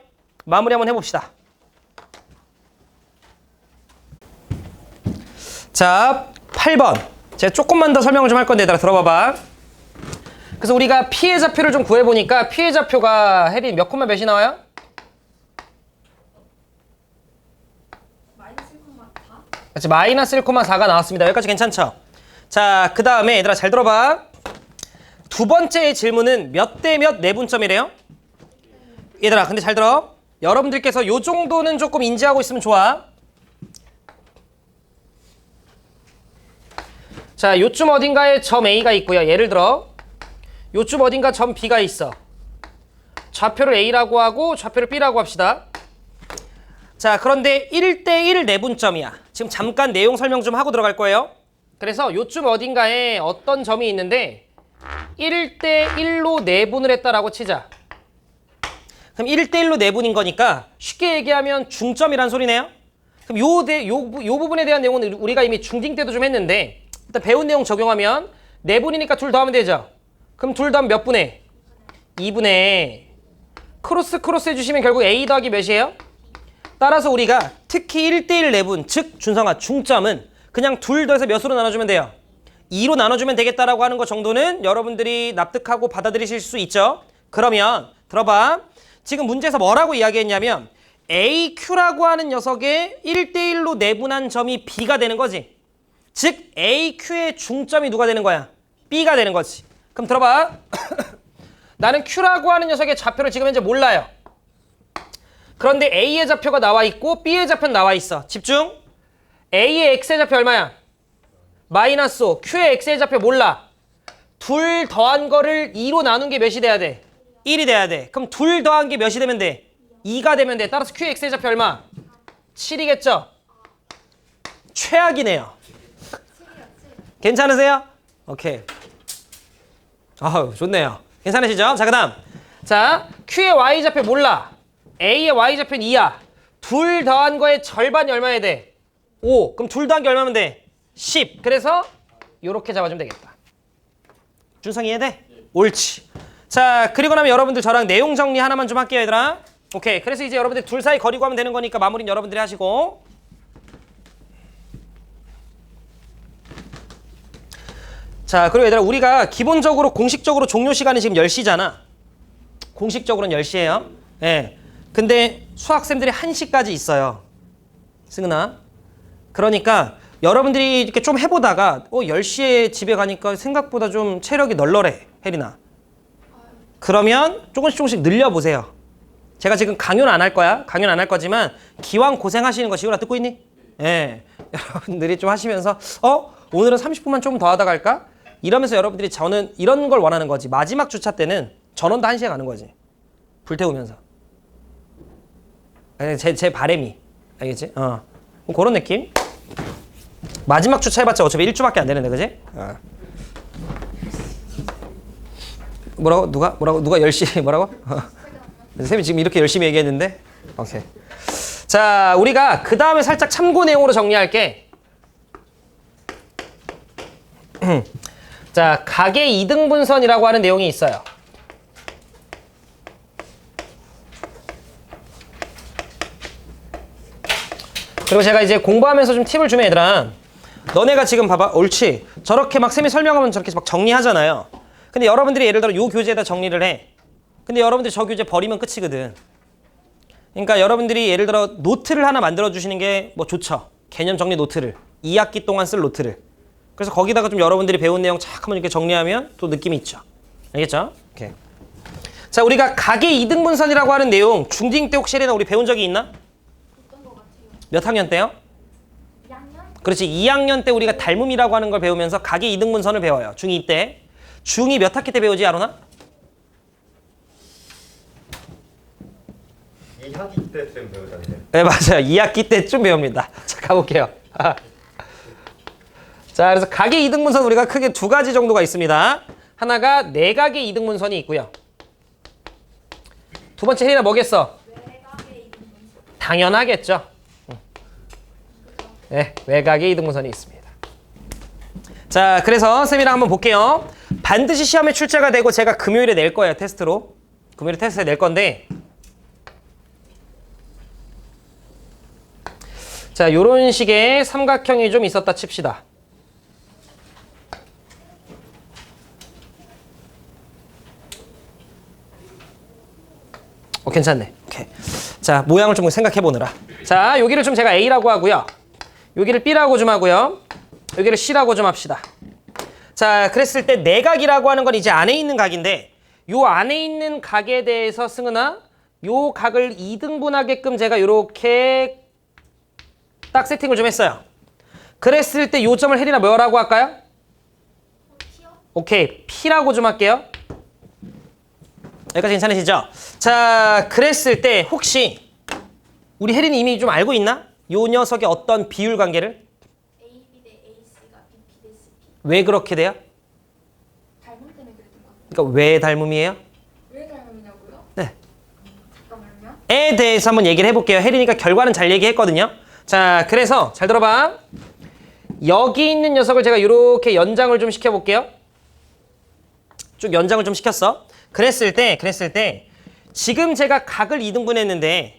마무리 한번 해봅시다. 자, 8번. 제가 조금만 더 설명을 좀 할 건데 얘들아 들어봐봐. 그래서 우리가 P의 좌표를 좀 구해보니까 P의 좌표가 혜린 몇 콤마 몇이 나와요? 마이너스 1,4? 그렇지, 마이너스 1,4가 나왔습니다. 여기까지 괜찮죠? 자, 그 다음에 얘들아 잘 들어봐. 두 번째 질문은 몇 대 몇 내분점이래요? 얘들아 근데 잘 들어. 여러분들께서 요 정도는 조금 인지하고 있으면 좋아. 자, 요쯤 어딘가에 점 A가 있고요. 예를 들어 요쯤 어딘가 점 B가 있어. 좌표를 A라고 하고 좌표를 B라고 합시다. 자, 그런데 1대1 내분점이야. 지금 잠깐 내용 설명 좀 하고 들어갈 거예요. 그래서 요쯤 어딘가에 어떤 점이 있는데 1대1로 내분을 했다라고 치자. 그럼 1대1로 내분인 거니까 쉽게 얘기하면 중점이란 소리네요. 그럼 요 부분에 대한 내용은 우리가 이미 중딩 때도 좀 했는데 일단 배운 내용 적용하면 내분이니까 둘 더하면 되죠. 그럼 둘 더하면 몇 분의? 2분의. 크로스 해주시면 결국 A 더하기 몇이에요? 따라서 우리가 특히 1대1 내분, 즉 준성아 중점은 그냥 둘 더해서 몇으로 나눠주면 돼요? 2로 나눠주면 되겠다라고 하는 것 정도는 여러분들이 납득하고 받아들이실 수 있죠. 그러면 들어봐. 지금 문제에서 뭐라고 이야기했냐면 AQ라고 하는 녀석의 1대1로 내분한 점이 B가 되는 거지. 즉 AQ의 중점이 누가 되는 거야? B가 되는 거지. 그럼 들어봐. 나는 Q라고 하는 녀석의 좌표를 지금 현재 몰라요. 그런데 A의 좌표가 나와 있고 B의 좌표는 나와 있어. 집중. A의 X의 좌표 얼마야? 마이너스 5. Q의 X의 좌표 몰라. 둘 더한 거를 2로 나눈 게 몇이 돼야 돼? 1이 돼야 돼. 그럼 둘 더한 게 몇이 되면 돼? 2가 되면 돼. 따라서 Q의 X의 좌표 얼마? 7이겠죠? 최악이네요. 괜찮으세요? 오케이. 아우, 좋네요. 괜찮으시죠? 자, 그 다음. 자, Q의 Y좌표 몰라. A의 Y좌표는 2야. 둘 더한 거의 절반이 얼마야 돼? 5. 그럼 둘 더한 게 얼마면 돼? 10. 그래서 요렇게 잡아주면 되겠다. 준성이 이해돼? 옳지. 자, 그리고 나면 여러분들 저랑 내용 정리 하나만 좀 할게요, 얘들아. 오케이. 그래서 이제 여러분들 둘 사이 거리 구하면 되는 거니까 마무리는 여러분들이 하시고. 자, 그리고 얘들아 우리가 기본적으로 공식적으로 종료 시간이 지금 10시잖아. 공식적으로는 10시예요. 예. 근데 수학생들이 1시까지 있어요. 승은아. 그러니까 여러분들이 이렇게 좀 해보다가 10시에 집에 가니까 생각보다 좀 체력이 널널해, 혜린아. 그러면 조금씩 늘려보세요. 제가 지금 강요는 안 할 거야. 강요는 안 할 거지만 기왕 고생하시는 거 시우라 듣고 있니? 예. 여러분들이 좀 하시면서 오늘은 30분만 좀 더 하다 갈까? 이러면서 여러분들이 저는 이런 걸 원하는 거지. 마지막 주차 때는 전원도 1시에 가는 거지. 불태우면서. 제 바람이. 알겠지? 그런 느낌? 마지막 주차 해봤자 어차피 1주밖에 안 되는데, 그지? 뭐라고? 누가 10시 뭐라고? 쌤이 지금 이렇게 열심히 얘기했는데? 오케이. 자, 우리가 그 다음에 살짝 참고 내용으로 정리할게. 자, 가계 이등분선이라고 하는 내용이 있어요. 그리고 제가 이제 공부하면서 좀 팁을 주면 얘들아, 너네가 지금 봐봐, 옳지. 저렇게 막 쌤이 설명하면 저렇게 막 정리하잖아요. 근데 여러분들이 예를 들어 요 교재에다 정리를 해. 근데 여러분들이 저 교재 버리면 끝이거든. 그러니까 여러분들이 예를 들어 노트를 하나 만들어 주시는 게 뭐 좋죠. 개념 정리 노트를. 2학기 동안 쓸 노트를. 그래서 거기다가 좀 여러분들이 배운 내용 착 한번 이렇게 정리하면 또 느낌이 있죠. 알겠죠? 오케이. 자, 우리가 가계 이등분선이라고 하는 내용 중딩 때 혹시 혜린아 우리 배운 적이 있나? 어떤 것 같아요? 몇 학년 때요? 2학년? 그렇지. 2학년 때 우리가 닮음이라고 하는 걸 배우면서 가계 이등분선을 배워요. 중2 때. 중2 몇 학기 때 배우지, 아로나? 2학기 때쯤 배우잖아요. 네, 맞아요. 2학기 때쯤 배웁니다. 자, 가볼게요. 자, 그래서 가계 이등분선 우리가 크게 두 가지 정도가 있습니다. 하나가 내각의 이등분선이 있고요. 두 번째 혜린아 뭐겠어? 외곽의 이등분선. 당연하겠죠. 네, 외곽의 이등분선이 있습니다. 자, 그래서 쌤이랑 한번 볼게요. 반드시 시험에 출제가 되고 제가 금요일에 낼 거예요, 테스트로. 금요일에 테스트에 낼 건데, 자, 요런 식의 삼각형이 좀 있었다 칩시다. 괜찮네. 오케이. 자, 모양을 좀 생각해 보느라. 자, 여기를 좀 제가 A라고 하고요. 여기를 B라고 좀 하고요. 여기를 C라고 좀 합시다. 자, 그랬을 때 내각이라고 하는 건 이제 안에 있는 각인데, 요 안에 있는 각에 대해서 승은아, 요 각을 2등분하게끔 제가 요렇게 딱 세팅을 좀 했어요. 그랬을 때 요 점을 혜린아 뭐라고 할까요? P요? 오케이, P라고 좀 할게요. 여기까지 괜찮으시죠? 자, 그랬을 때 혹시 우리 혜린이 이미 좀 알고 있나? 요 녀석의 어떤 비율 관계를? AB 대 AC가 BP 대 CP. 왜 그렇게 돼요? 닮음 때문에 그랬던 것 같아요. 그러니까 왜 닮음이에요? 왜 닮음이냐고요? 네. 잠깐만요. 에 대해서 한번 얘기를 해볼게요. 혜린이가 결과는 잘 얘기했거든요. 자, 그래서 잘 들어봐. 여기 있는 녀석을 제가 이렇게 연장을 좀 시켜볼게요. 쭉 연장을 좀 시켰어. 그랬을 때 지금 제가 각을 2등분했는데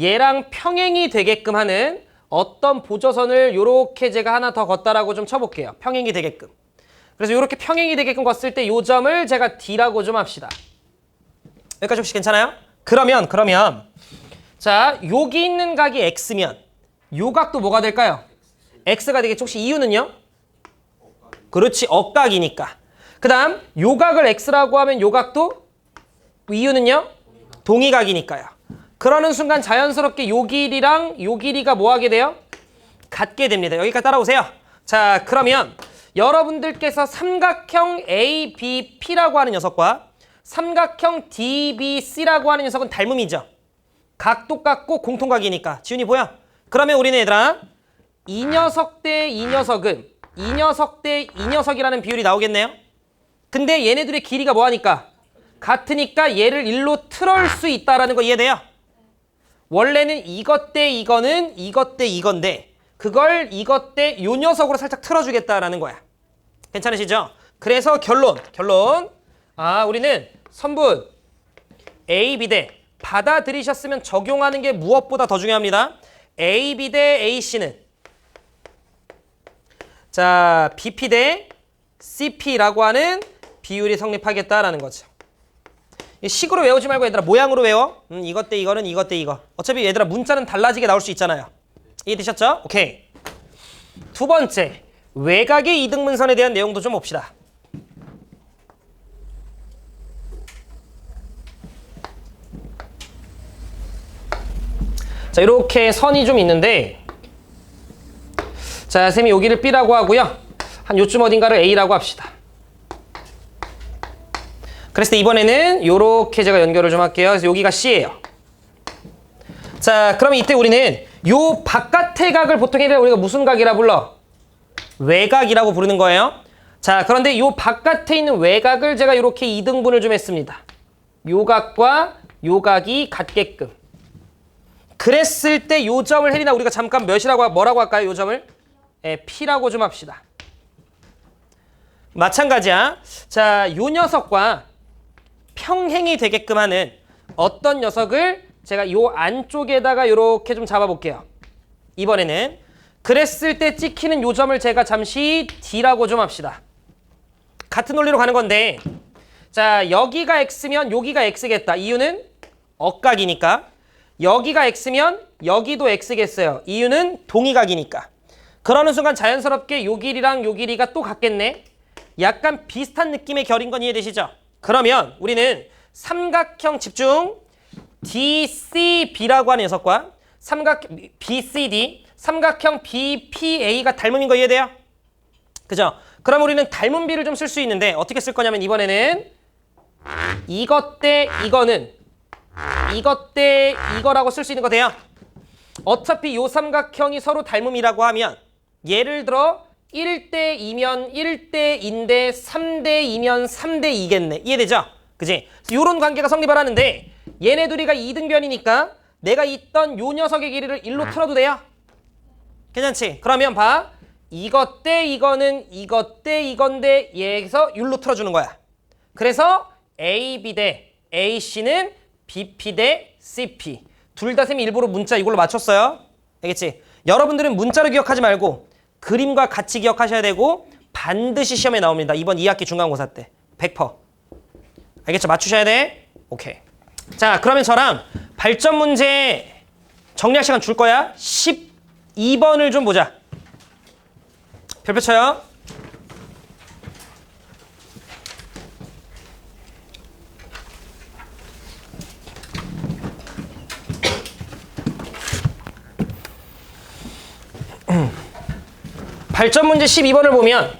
얘랑 평행이 되게끔 하는 어떤 보조선을 이렇게 제가 하나 더 걷다라고 좀 쳐볼게요. 평행이 되게끔. 그래서 이렇게 평행이 되게끔 걷을 때 이 점을 제가 D라고 좀 합시다. 여기까지 혹시 괜찮아요? 그러면 자, 여기 있는 각이 X면 요 각도 뭐가 될까요? X가 되겠죠. 혹시 이유는요? 그렇지, 억각이니까. 그 다음 요 각을 X라고 하면 요 각도 이유는요? 동의각이니까요. 그러는 순간 자연스럽게 요 길이랑 요 길이가 뭐 하게 돼요? 같게 됩니다. 여기까지 따라오세요. 자, 그러면 여러분들께서 삼각형 ABP라고 하는 녀석과 삼각형 DBC라고 하는 녀석은 닮음이죠. 각 똑같고 공통각이니까. 지훈이 보여? 그러면 우리는 얘들아 이 녀석 대 이 녀석은 이 녀석 대 이 녀석이라는 비율이 나오겠네요. 근데 얘네들의 길이가 뭐하니까? 같으니까 얘를 일로 틀을 수 있다라는 거 이해돼요? 원래는 이것 대 이거는 이것 대 이건데 그걸 이것 대 요 녀석으로 살짝 틀어주겠다라는 거야. 괜찮으시죠? 그래서 결론. 우리는 선분 A, B 대 받아들이셨으면 적용하는 게 무엇보다 더 중요합니다. A, B 대 AC는 자, BP 대 CP라고 하는 비율이 성립하겠다라는 거죠. 식으로 외우지 말고 얘들아 모양으로 외워. 이것 대 이거는 이것 대 이거. 어차피 얘들아 문자는 달라지게 나올 수 있잖아요. 이해되셨죠? 오케이. 두 번째, 외곽의 이등분선에 대한 내용도 좀 봅시다. 자, 이렇게 선이 좀 있는데, 자, 쌤이 여기를 B라고 하고요. 한 요쯤 어딘가를 A라고 합시다. 그랬을 때 이번에는 이렇게 제가 연결을 좀 할게요. 그래서 여기가 C예요. 자, 그러면 이때 우리는 요 바깥의 각을 보통 우리가 무슨 각이라 불러? 외곽이라고 부르는 거예요. 자, 그런데 요 바깥에 있는 외곽을 제가 이렇게 이등분을 좀 했습니다. 요 각과 요 각이 같게끔. 그랬을 때 요 점을 혜린아 우리가 잠깐 뭐라고 할까요? 요 점을? P라고 좀 합시다. 마찬가지야. 자, 요 녀석과 평행이 되게끔 하는 어떤 녀석을 제가 요 안쪽에다가 이렇게 좀 잡아볼게요. 이번에는 그랬을 때 찍히는 요 점을 제가 잠시 D라고 좀 합시다. 같은 논리로 가는 건데, 자, 여기가 X면 여기가 X겠다. 이유는 억각이니까. 여기가 X면 여기도 X겠어요. 이유는 동의각이니까. 그러는 순간 자연스럽게 요 길이랑 요 길이가 또 같겠네. 약간 비슷한 느낌의 결인 건 이해되시죠? 그러면 우리는 삼각형 집중 DCB라고 하는 녀석과 BCD, 삼각형 BPA가 닮음인 거 이해돼요? 그죠? 그럼 우리는 닮은 비를 좀 쓸 수 있는데 어떻게 쓸 거냐면 이번에는 이것 대 이거는 이것 대 이거라고 쓸 수 있는 거 돼요. 어차피 요 삼각형이 서로 닮음이라고 하면 예를 들어 1대 2면 1대 2인데 3대 2면 3대 2겠네. 이해되죠? 그지? 요런 관계가 성립을 하는데 얘네 둘이가 이등변이니까 내가 있던 요 녀석의 길이를 1로 틀어도 돼요? 괜찮지? 그러면 봐. 이것 대 이거는 이것 대 이건데 얘에서 1로 틀어주는 거야. 그래서 AB 대 AC는 BP 대 CP. 둘 다 쌤이 일부러 문자 이걸로 맞췄어요. 알겠지? 여러분들은 문자로 기억하지 말고 그림과 같이 기억하셔야 되고 반드시 시험에 나옵니다. 이번 2학기 중간고사 때 100%. 알겠죠? 맞추셔야 돼. 오케이. 자, 그러면 저랑 발전 문제 정리할 시간 줄 거야. 12번을 좀 보자. 별표 쳐요. 발전 문제 12번을 보면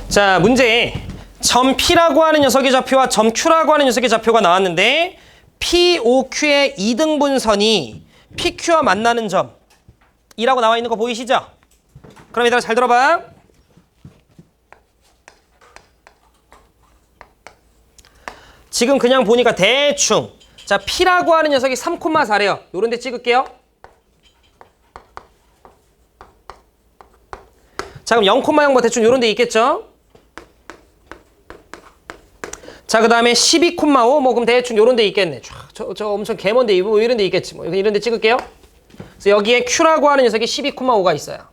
자, 문제에 점 P라고 하는 녀석의 좌표와 점 Q라고 하는 녀석의 좌표가 나왔는데 POQ의 이등분선이 PQ와 만나는 점이라고 나와 있는 거 보이시죠? 그럼 얘들아 잘 들어봐. 지금 그냥 보니까 대충 자, P라고 하는 녀석이 3,4래요. 요런 데 찍을게요. 자, 그럼 0,0 뭐 대충 요런 데 있겠죠? 자, 그 다음에 12,5 뭐 그럼 대충 요런 데 있겠네. 저 엄청 개먼데 뭐 이런 데 있겠지. 뭐 이런 데 찍을게요. 그래서 여기에 Q라고 하는 녀석이 12,5가 있어요.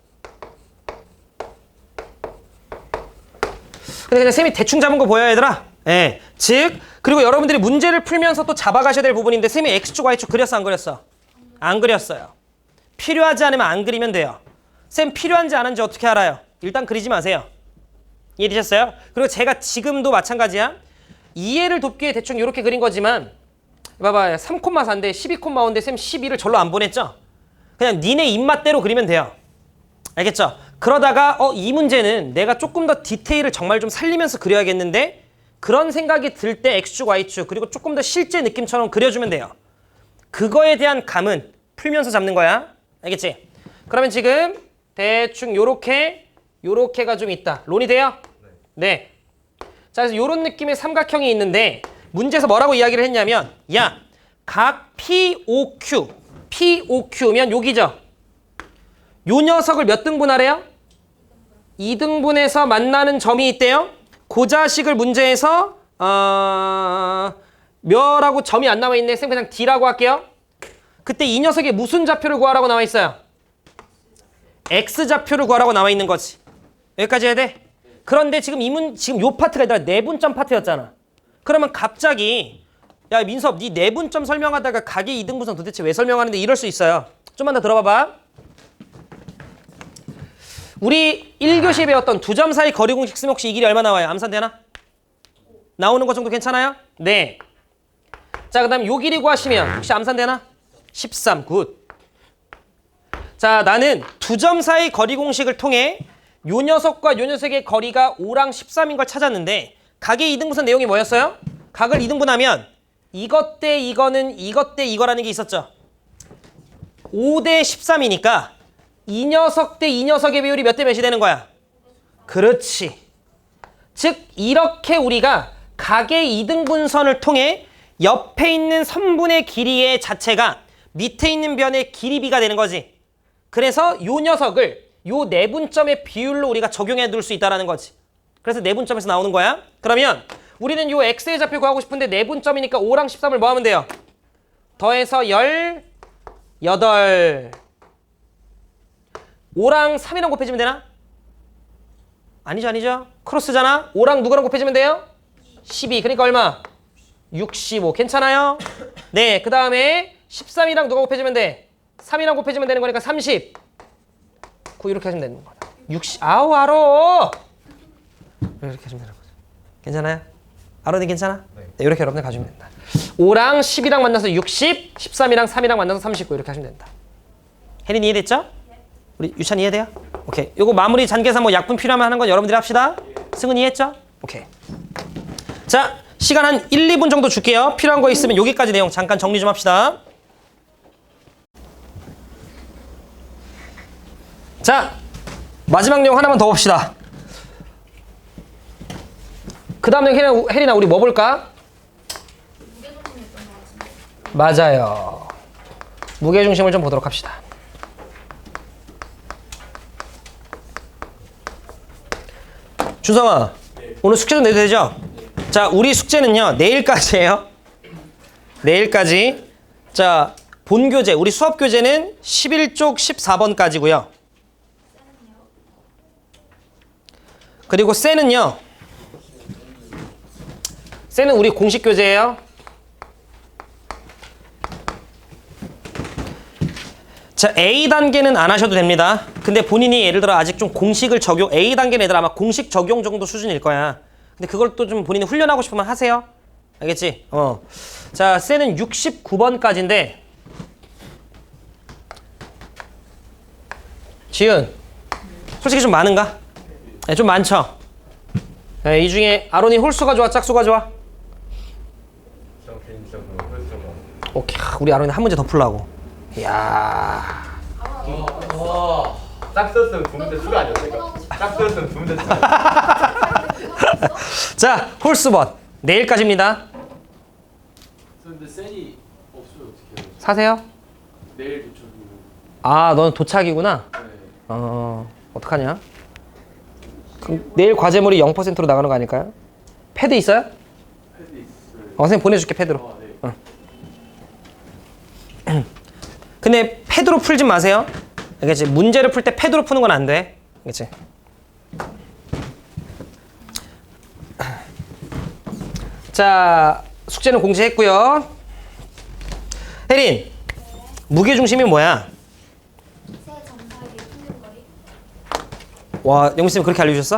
근데 그냥 쌤이 대충 잡은 거 보여요, 얘들아? 예. 즉, 그리고 여러분들이 문제를 풀면서 또 잡아가셔야 될 부분인데 쌤이 X축, Y축 그렸어, 안 그렸어? 안 그렸어요. 필요하지 않으면 안 그리면 돼요. 쌤 필요한지 안 한지 어떻게 알아요? 일단 그리지 마세요. 이해되셨어요? 그리고 제가 지금도 마찬가지야. 이해를 돕기 위해 대충 이렇게 그린 거지만 봐봐, 3,4인데 12,5인데 쌤 12를 절로 안 보냈죠? 그냥 니네 입맛대로 그리면 돼요. 알겠죠? 그러다가 이 문제는 내가 조금 더 디테일을 정말 좀 살리면서 그려야겠는데 그런 생각이 들 때 X축, Y축 그리고 조금 더 실제 느낌처럼 그려주면 돼요. 그거에 대한 감은 풀면서 잡는 거야. 알겠지? 그러면 지금 대충 요렇게가 좀 있다. 론이 돼요? 네. 자, 그래서 요런 느낌의 삼각형이 있는데 문제에서 뭐라고 이야기를 했냐면 야, 각 POQ면 여기죠? 요 녀석을 몇 등분하래요? 2등분해서 만나는 점이 있대요. 그 자식을 문제에서 몇라고 점이 안 나와 있네. 쌤 그냥 D라고 할게요. 그때 이 녀석의 무슨 좌표를 구하라고 나와 있어요? X좌표를 구하라고 나와 있는 거지. 여기까지 해야 돼? 그런데 지금 지금 요 파트가 아니라 내분점 파트였잖아. 그러면 갑자기 야, 민섭, 네 내분점 설명하다가 각의 이등분선 도대체 왜 설명하는데 이럴 수 있어요. 좀만 더 들어봐봐. 우리 1교시에 배웠던 두 점 사이 거리 공식 쓰면 혹시 이 길이 얼마 나와요? 암산되나? 나오는 거 정도 괜찮아요? 네. 자, 그 다음 요 길이 구하시면 혹시 암산되나? 13, 굿. 자, 나는 두 점 사이 거리 공식을 통해 요 녀석과 요 녀석의 거리가 5랑 13인 걸 찾았는데 각의 이등분선 내용이 뭐였어요? 각을 이등분하면 이것 대 이거는 이것 대 이거라는 게 있었죠. 5 대 13이니까 이 녀석 대 이 녀석의 비율이 몇 대 몇이 되는 거야? 그렇지. 즉 이렇게 우리가 각의 이등분선을 통해 옆에 있는 선분의 길이의 자체가 밑에 있는 변의 길이 비가 되는 거지. 그래서 요 녀석을 요 내분점의 비율로 우리가 적용해 둘 수 있다는 거지. 그래서 내분점에서 나오는 거야. 그러면 우리는 요 x의 좌표 구하고 싶은데 내분점이니까 5랑 13을 뭐 하면 돼요? 더해서 18. 5랑 3이랑 곱해주면 되나? 아니죠. 크로스잖아. 5랑 누구랑 곱해주면 돼요? 12. 그러니까 얼마? 65. 괜찮아요? 네. 그 다음에 13이랑 누가 곱해주면 돼? 3이랑 곱해주면 되는 거니까 30. 9 이렇게 하시면 되는 거다. 60. 아우 알어. 이렇게 하시면 되는 거죠. 괜찮아요? 아론이 괜찮아? 네. 네. 이렇게 여러분들 가주면 된다. 5랑 10이랑 만나서 60, 13이랑 3이랑 만나서 39 이렇게 하시면 된다. 혜린 이해됐죠? 우리 유찬 이해돼요? 오케이. 요거 마무리 잔계산 뭐 약분 필요하면 하는 건 여러분들이 합시다. 승은 이해했죠? 오케이. 자, 시간 한 1, 2분 정도 줄게요. 필요한 거 있으면 여기까지 내용 잠깐 정리 좀 합시다. 자, 마지막 내용 하나만 더 봅시다. 그 다음 내용 혜린아 우리 뭐 볼까? 무게중심이었던 것 같은데. 맞아요. 무게중심을 좀 보도록 합시다. 준성아, 오늘 숙제 좀 내도 되죠? 자, 우리 숙제는요, 내일까지예요. 내일까지. 자, 본 교재, 우리 수업 교재는 11쪽 14번까지고요. 그리고 쎄는요, 쎄는 우리 공식 교재예요. 자, A단계는 안 하셔도 됩니다. 근데 본인이 예를 들어 아직 좀 공식을 적용, A단계는 애들 아마 공식 적용 정도 수준일 거야. 근데 그걸 또 좀 본인이 훈련하고 싶으면 하세요. 알겠지? 자, 쎄는 69번까지인데, 지은, 솔직히 좀 많은가? 네, 좀 많죠? 네, 이 중에 아론이 홀수가 좋아, 짝수가 좋아? 저 개인적으로 홀수가. 오케이, 우리 아론이 한 문제 더 풀라고. 이야. 짝수였으면 두 문제 수가 아니었을까? 짝수였으면 두 문제 수가. 자, 홀수번. 내일까지입니다. 근데 셀이 없으면 어떻게 해요? 사세요? 내일 도착이고. 아, 넌 도착이구나. 네. 어떡하냐? 그럼 내일 과제물이 0%로 나가는 거 아닐까요? 패드 있어요? 패드 있어요. 선생님 보내줄게, 패드로. 아, 네. 근데 패드로 풀지 마세요. 알겠지? 문제를 풀 때 패드로 푸는 건 안 돼. 알겠지? 자, 숙제는 공지했고요. 혜린, 무게중심이 뭐야? 새 정사의 푸는 거리? 와, 영수님 그렇게 알려주셨어?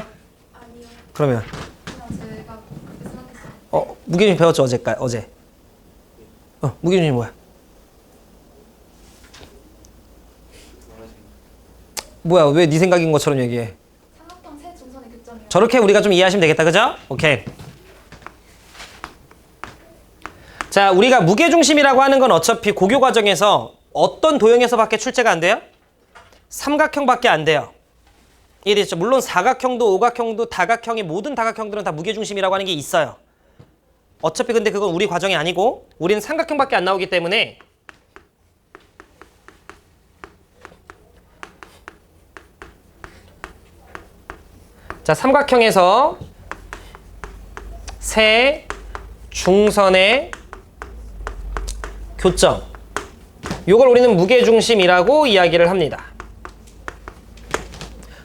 아니요. 그러면 그냥 제가 그렇게 생각했어요. 무게중심 배웠죠, 어제. 무게중심이 뭐야? 뭐야, 왜 네 생각인 것처럼 얘기해? 삼각형 새 중선의 교점이요. 저렇게 우리가 좀 이해하시면 되겠다, 그죠? 오케이. 자, 우리가 무게중심이라고 하는 건 어차피 고교 과정에서 어떤 도형에서밖에 출제가 안 돼요? 삼각형밖에 안 돼요. 이해되죠? 물론 사각형도 오각형도 다각형의 모든 다각형들은 다 무게중심이라고 하는 게 있어요. 어차피 근데 그건 우리 과정이 아니고 우리는 삼각형밖에 안 나오기 때문에 자, 삼각형에서 세 중선의 교점, 요걸 우리는 무게중심이라고 이야기를 합니다.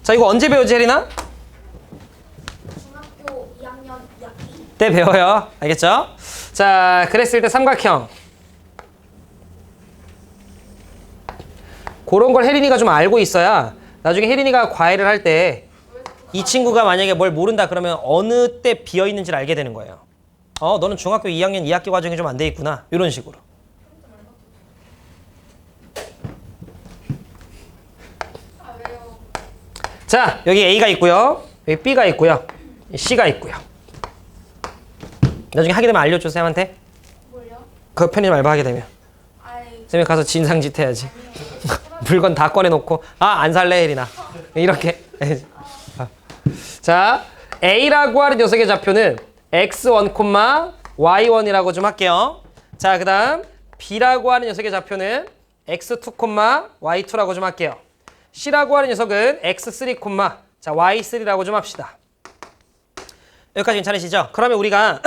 자, 이거 언제 배우지, 혜린아? 중학교 2학년 2학기. 때 배워요. 알겠죠? 자, 그랬을 때 삼각형, 그런 걸 혜린이가 좀 알고 있어야 나중에 혜린이가 과외를 할 때 이 친구가 만약에 뭘 모른다 그러면 어느 때 비어 있는지를 알게 되는 거예요. 너는 중학교 2학년 2학기 과정이 좀 안 돼 있구나. 이런 식으로. 아 왜요? 자, 여기 A가 있고요. 여기 B가 있고요. C가 있고요. 나중에 하게 되면 알려줘, 쌤한테. 뭘요? 그 편의점 알바하게 되면. 아이 쌤이 가서 진상짓 해야지. 아니요. 물건 다 꺼내놓고 안 살래 혜린아. 이렇게. 자, A라고 하는 녀석의 좌표는 x1, y1이라고 좀 할게요. 자, 그 다음 B라고 하는 녀석의 좌표는 x2, y2라고 좀 할게요. C라고 하는 녀석은 x3, 자, y3라고 좀 합시다. 여기까지 괜찮으시죠? 그러면 우리가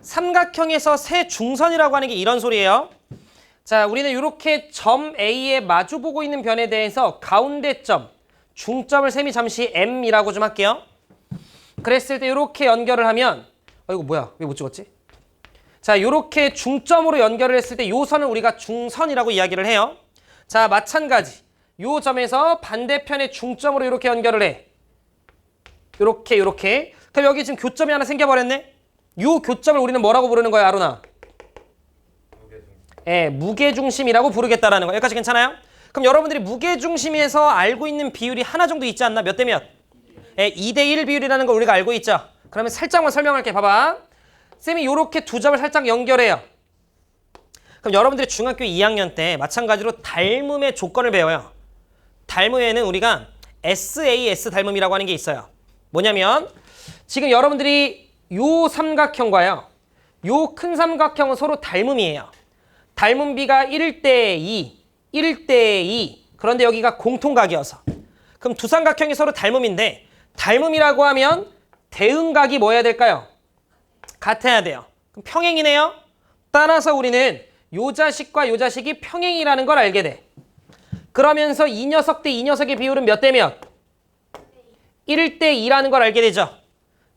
삼각형에서 세 중선이라고 하는 게 이런 소리예요. 자, 우리는 이렇게 점 A에 마주보고 있는 변에 대해서 가운데 점, 중점을 쌤이 잠시 M이라고 좀 할게요. 그랬을 때 이렇게 연결을 하면 이거 뭐야? 왜 못 찍었지? 자, 이렇게 중점으로 연결을 했을 때 요 선을 우리가 중선이라고 이야기를 해요. 자, 마찬가지. 요 점에서 반대편의 중점으로 이렇게 연결을 해. 요렇게. 그럼 여기 지금 교점이 하나 생겨버렸네? 요 교점을 우리는 뭐라고 부르는 거야, 아로나? 무게중심이라고 부르겠다라는 거. 여기까지 괜찮아요? 그럼 여러분들이 무게중심에서 알고 있는 비율이 하나 정도 있지 않나? 몇 대 몇? 2대1 비율이라는 걸 우리가 알고 있죠? 그러면 살짝만 설명할게. 봐봐. 쌤이 요렇게 두 점을 살짝 연결해요. 그럼 여러분들이 중학교 2학년 때 마찬가지로 닮음의 조건을 배워요. 닮음에는 우리가 SAS 닮음이라고 하는 게 있어요. 뭐냐면 지금 여러분들이 요 삼각형과요. 요 큰 삼각형은 서로 닮음이에요. 닮은 비가 1대2, 1대2. 그런데 여기가 공통각이어서. 그럼 두 삼각형이 서로 닮음인데 닮음이라고 하면 대응각이 뭐 해야 될까요? 같아야 돼요. 그럼 평행이네요. 따라서 우리는 요 자식과 요 자식이 평행이라는 걸 알게 돼. 그러면서 이 녀석 대 이 녀석의 비율은 몇 대 몇? 1대2라는 걸 알게 되죠.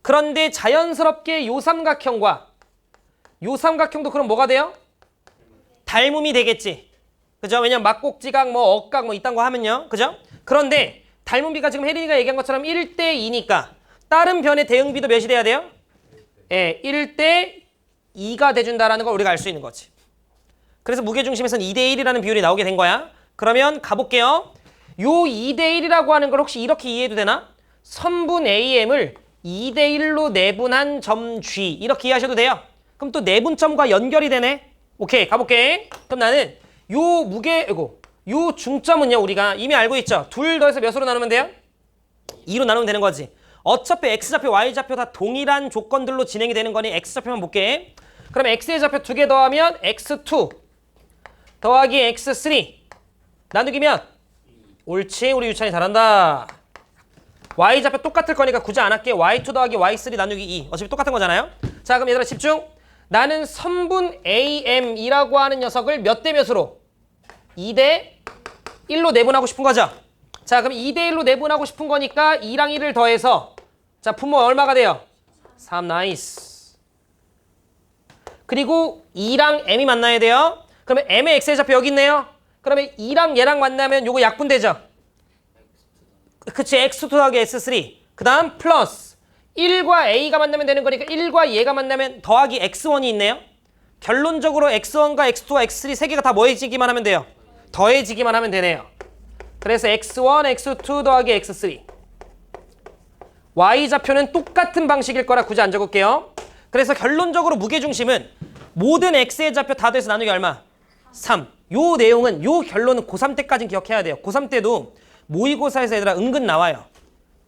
그런데 자연스럽게 요 삼각형과 요 삼각형도 그럼 뭐가 돼요? 닮음이 되겠지. 그죠? 왜냐면 막곡지각, 뭐 억각, 뭐 이딴 거 하면요. 그죠? 그런데 닮음비가 지금 혜린이가 얘기한 것처럼 1대2니까 다른 변의 대응비도 몇이 돼야 돼요? 1대2가 돼준다라는 걸 우리가 알 수 있는 거지. 그래서 무게중심에서는 2대1이라는 비율이 나오게 된 거야. 그러면 가볼게요. 요 2대1이라고 하는 걸 혹시 이렇게 이해해도 되나? 선분 AM을 2대1로 내분한 점 G 이렇게 이해하셔도 돼요. 그럼 또 내분점과 연결이 되네. 오케이, 가볼게. 그럼 나는 요 중점은요, 우리가 이미 알고 있죠? 둘 더해서 몇으로 나누면 돼요? 2로 나누면 되는 거지. 어차피 X좌표, Y좌표 다 동일한 조건들로 진행이 되는 거니 X좌표만 볼게. 그럼 X의 좌표 2개 더하면 X2 더하기 X3 나누기 몇? 옳지, 우리 유찬이 잘한다. Y좌표 똑같을 거니까 굳이 안 할게. Y2 더하기 Y3 나누기 2 어차피 똑같은 거잖아요. 자, 그럼 얘들아 집중. 나는 선분 AM이라고 하는 녀석을 몇 대 몇으로? 2대1로 내분하고 싶은 거죠. 자, 그럼 2대1로 내분하고 싶은 거니까 2랑 1을 더해서 자, 분모 얼마가 돼요? 3, 나이스. 그리고 2랑 M이 만나야 돼요. 그러면 M의 X의 좌표 여기 있네요. 그러면 2랑 얘랑 만나면 요거 약분되죠. 그치, X2 더하기 S3. 그 다음 플러스 1과 A가 만나면 되는 거니까 1과 얘가 만나면 더하기 X1이 있네요. 결론적으로 X1과 X2와 X3 세 개가 다 뭐해지기만 하면 돼요? 더해지기만 하면 되네요. 그래서 X1, X2 더하기 X3. Y좌표는 똑같은 방식일 거라 굳이 안 적을게요. 그래서 결론적으로 무게중심은 모든 X의 좌표 다 돼서 나누기 얼마? 3. 요 내용은, 요 결론은 고3 때까지는 기억해야 돼요. 고3 때도 모의고사에서 얘들아 은근 나와요.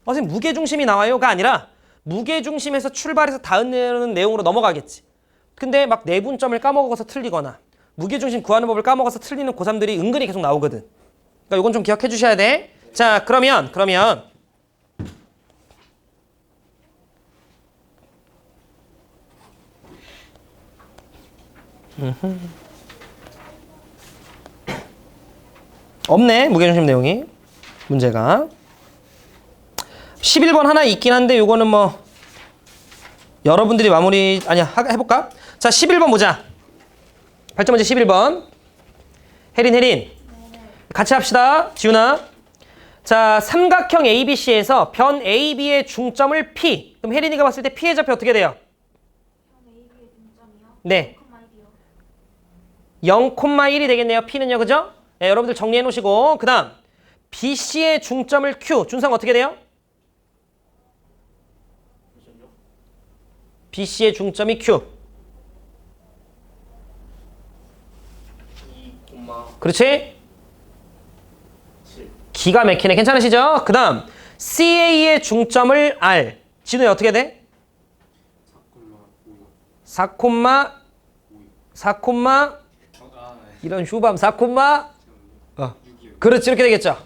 선생님 무게중심이 나와요가 아니라 무게중심에서 출발해서 다음 내용으로 넘어가겠지. 근데 막 내분점을 까먹어서 틀리거나 무게중심 구하는 법을 까먹어서 틀리는 고3들이 은근히 계속 나오거든. 그러니까 이건 좀 기억해 주셔야 돼. 자, 그러면 없네, 무게중심 내용이. 문제가 11번 하나 있긴 한데 요거는 뭐 여러분들이 마무리 해볼까? 자, 11번 보자. 발전 문제 11번. 혜린 같이 합시다. 지훈아. 자, 삼각형 ABC에서 변 AB의 중점을 P. 그럼 혜린이가 봤을 때 P의 좌표 어떻게 돼요? 형 AB의 중점이요? 네. 0,1이요. 0,1이 되겠네요. P는요. 그죠? 네, 여러분들 정리해 놓으시고 그 다음 BC의 중점을 Q. 준성 어떻게 돼요? BC의 중점이 Q. 2,7. 그렇지? 기가 막히네. 괜찮으시죠? 그 다음 CA의 중점을 R. 진우야 어떻게 돼? 4, 이런 휴밤 4, 그렇지 이렇게 되겠죠.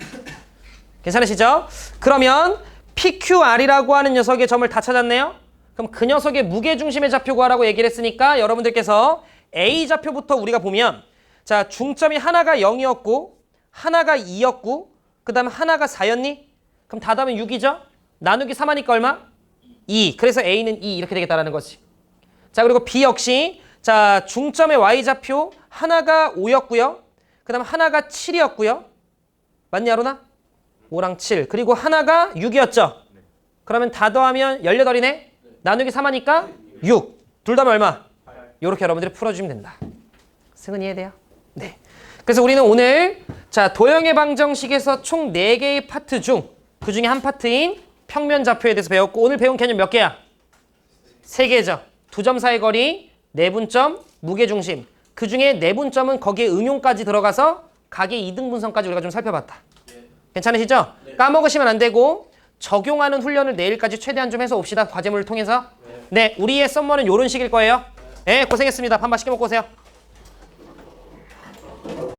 괜찮으시죠? 그러면 PQR이라고 하는 녀석의 점을 다 찾았네요. 그럼 그 녀석의 무게중심의 좌표 구하라고 얘기를 했으니까 여러분들께서 A 좌표부터 우리가 보면 자 중점이 하나가 0이었고 하나가 2였고 그 다음에 하나가 4였니? 그럼 다 더하면 6이죠? 나누기 3하니까 얼마? 2. 그래서 A는 2 이렇게 되겠다라는 거지. 자 그리고 B 역시 자 중점의 Y좌표 하나가 5였고요. 그 다음 하나가 7이었고요. 맞니 아로나? 5랑 7. 그리고 하나가 6이었죠? 그러면 다 더하면 18이네? 나누기 3하니까 6. 둘 다면 얼마? 이렇게 여러분들이 풀어주시면 된다. 승은 이해돼요? 네. 그래서 우리는 오늘 자 도형의 방정식에서 총 4개의 파트 중 그 중에 한 파트인 평면 좌표에 대해서 배웠고 오늘 배운 개념 몇 개야? 3개죠. 두 점 사이 거리, 내분점, 무게중심. 그 중에 내분점은 거기에 응용까지 들어가서 각의 이등분선까지 우리가 좀 살펴봤다. 괜찮으시죠? 까먹으시면 안 되고 적용하는 훈련을 내일까지 최대한 좀 해서 옵시다. 과제물을 통해서. 네, 우리의 썸머는 이런 식일 거예요. 네, 고생했습니다. 밥 맛있게 먹고 오세요.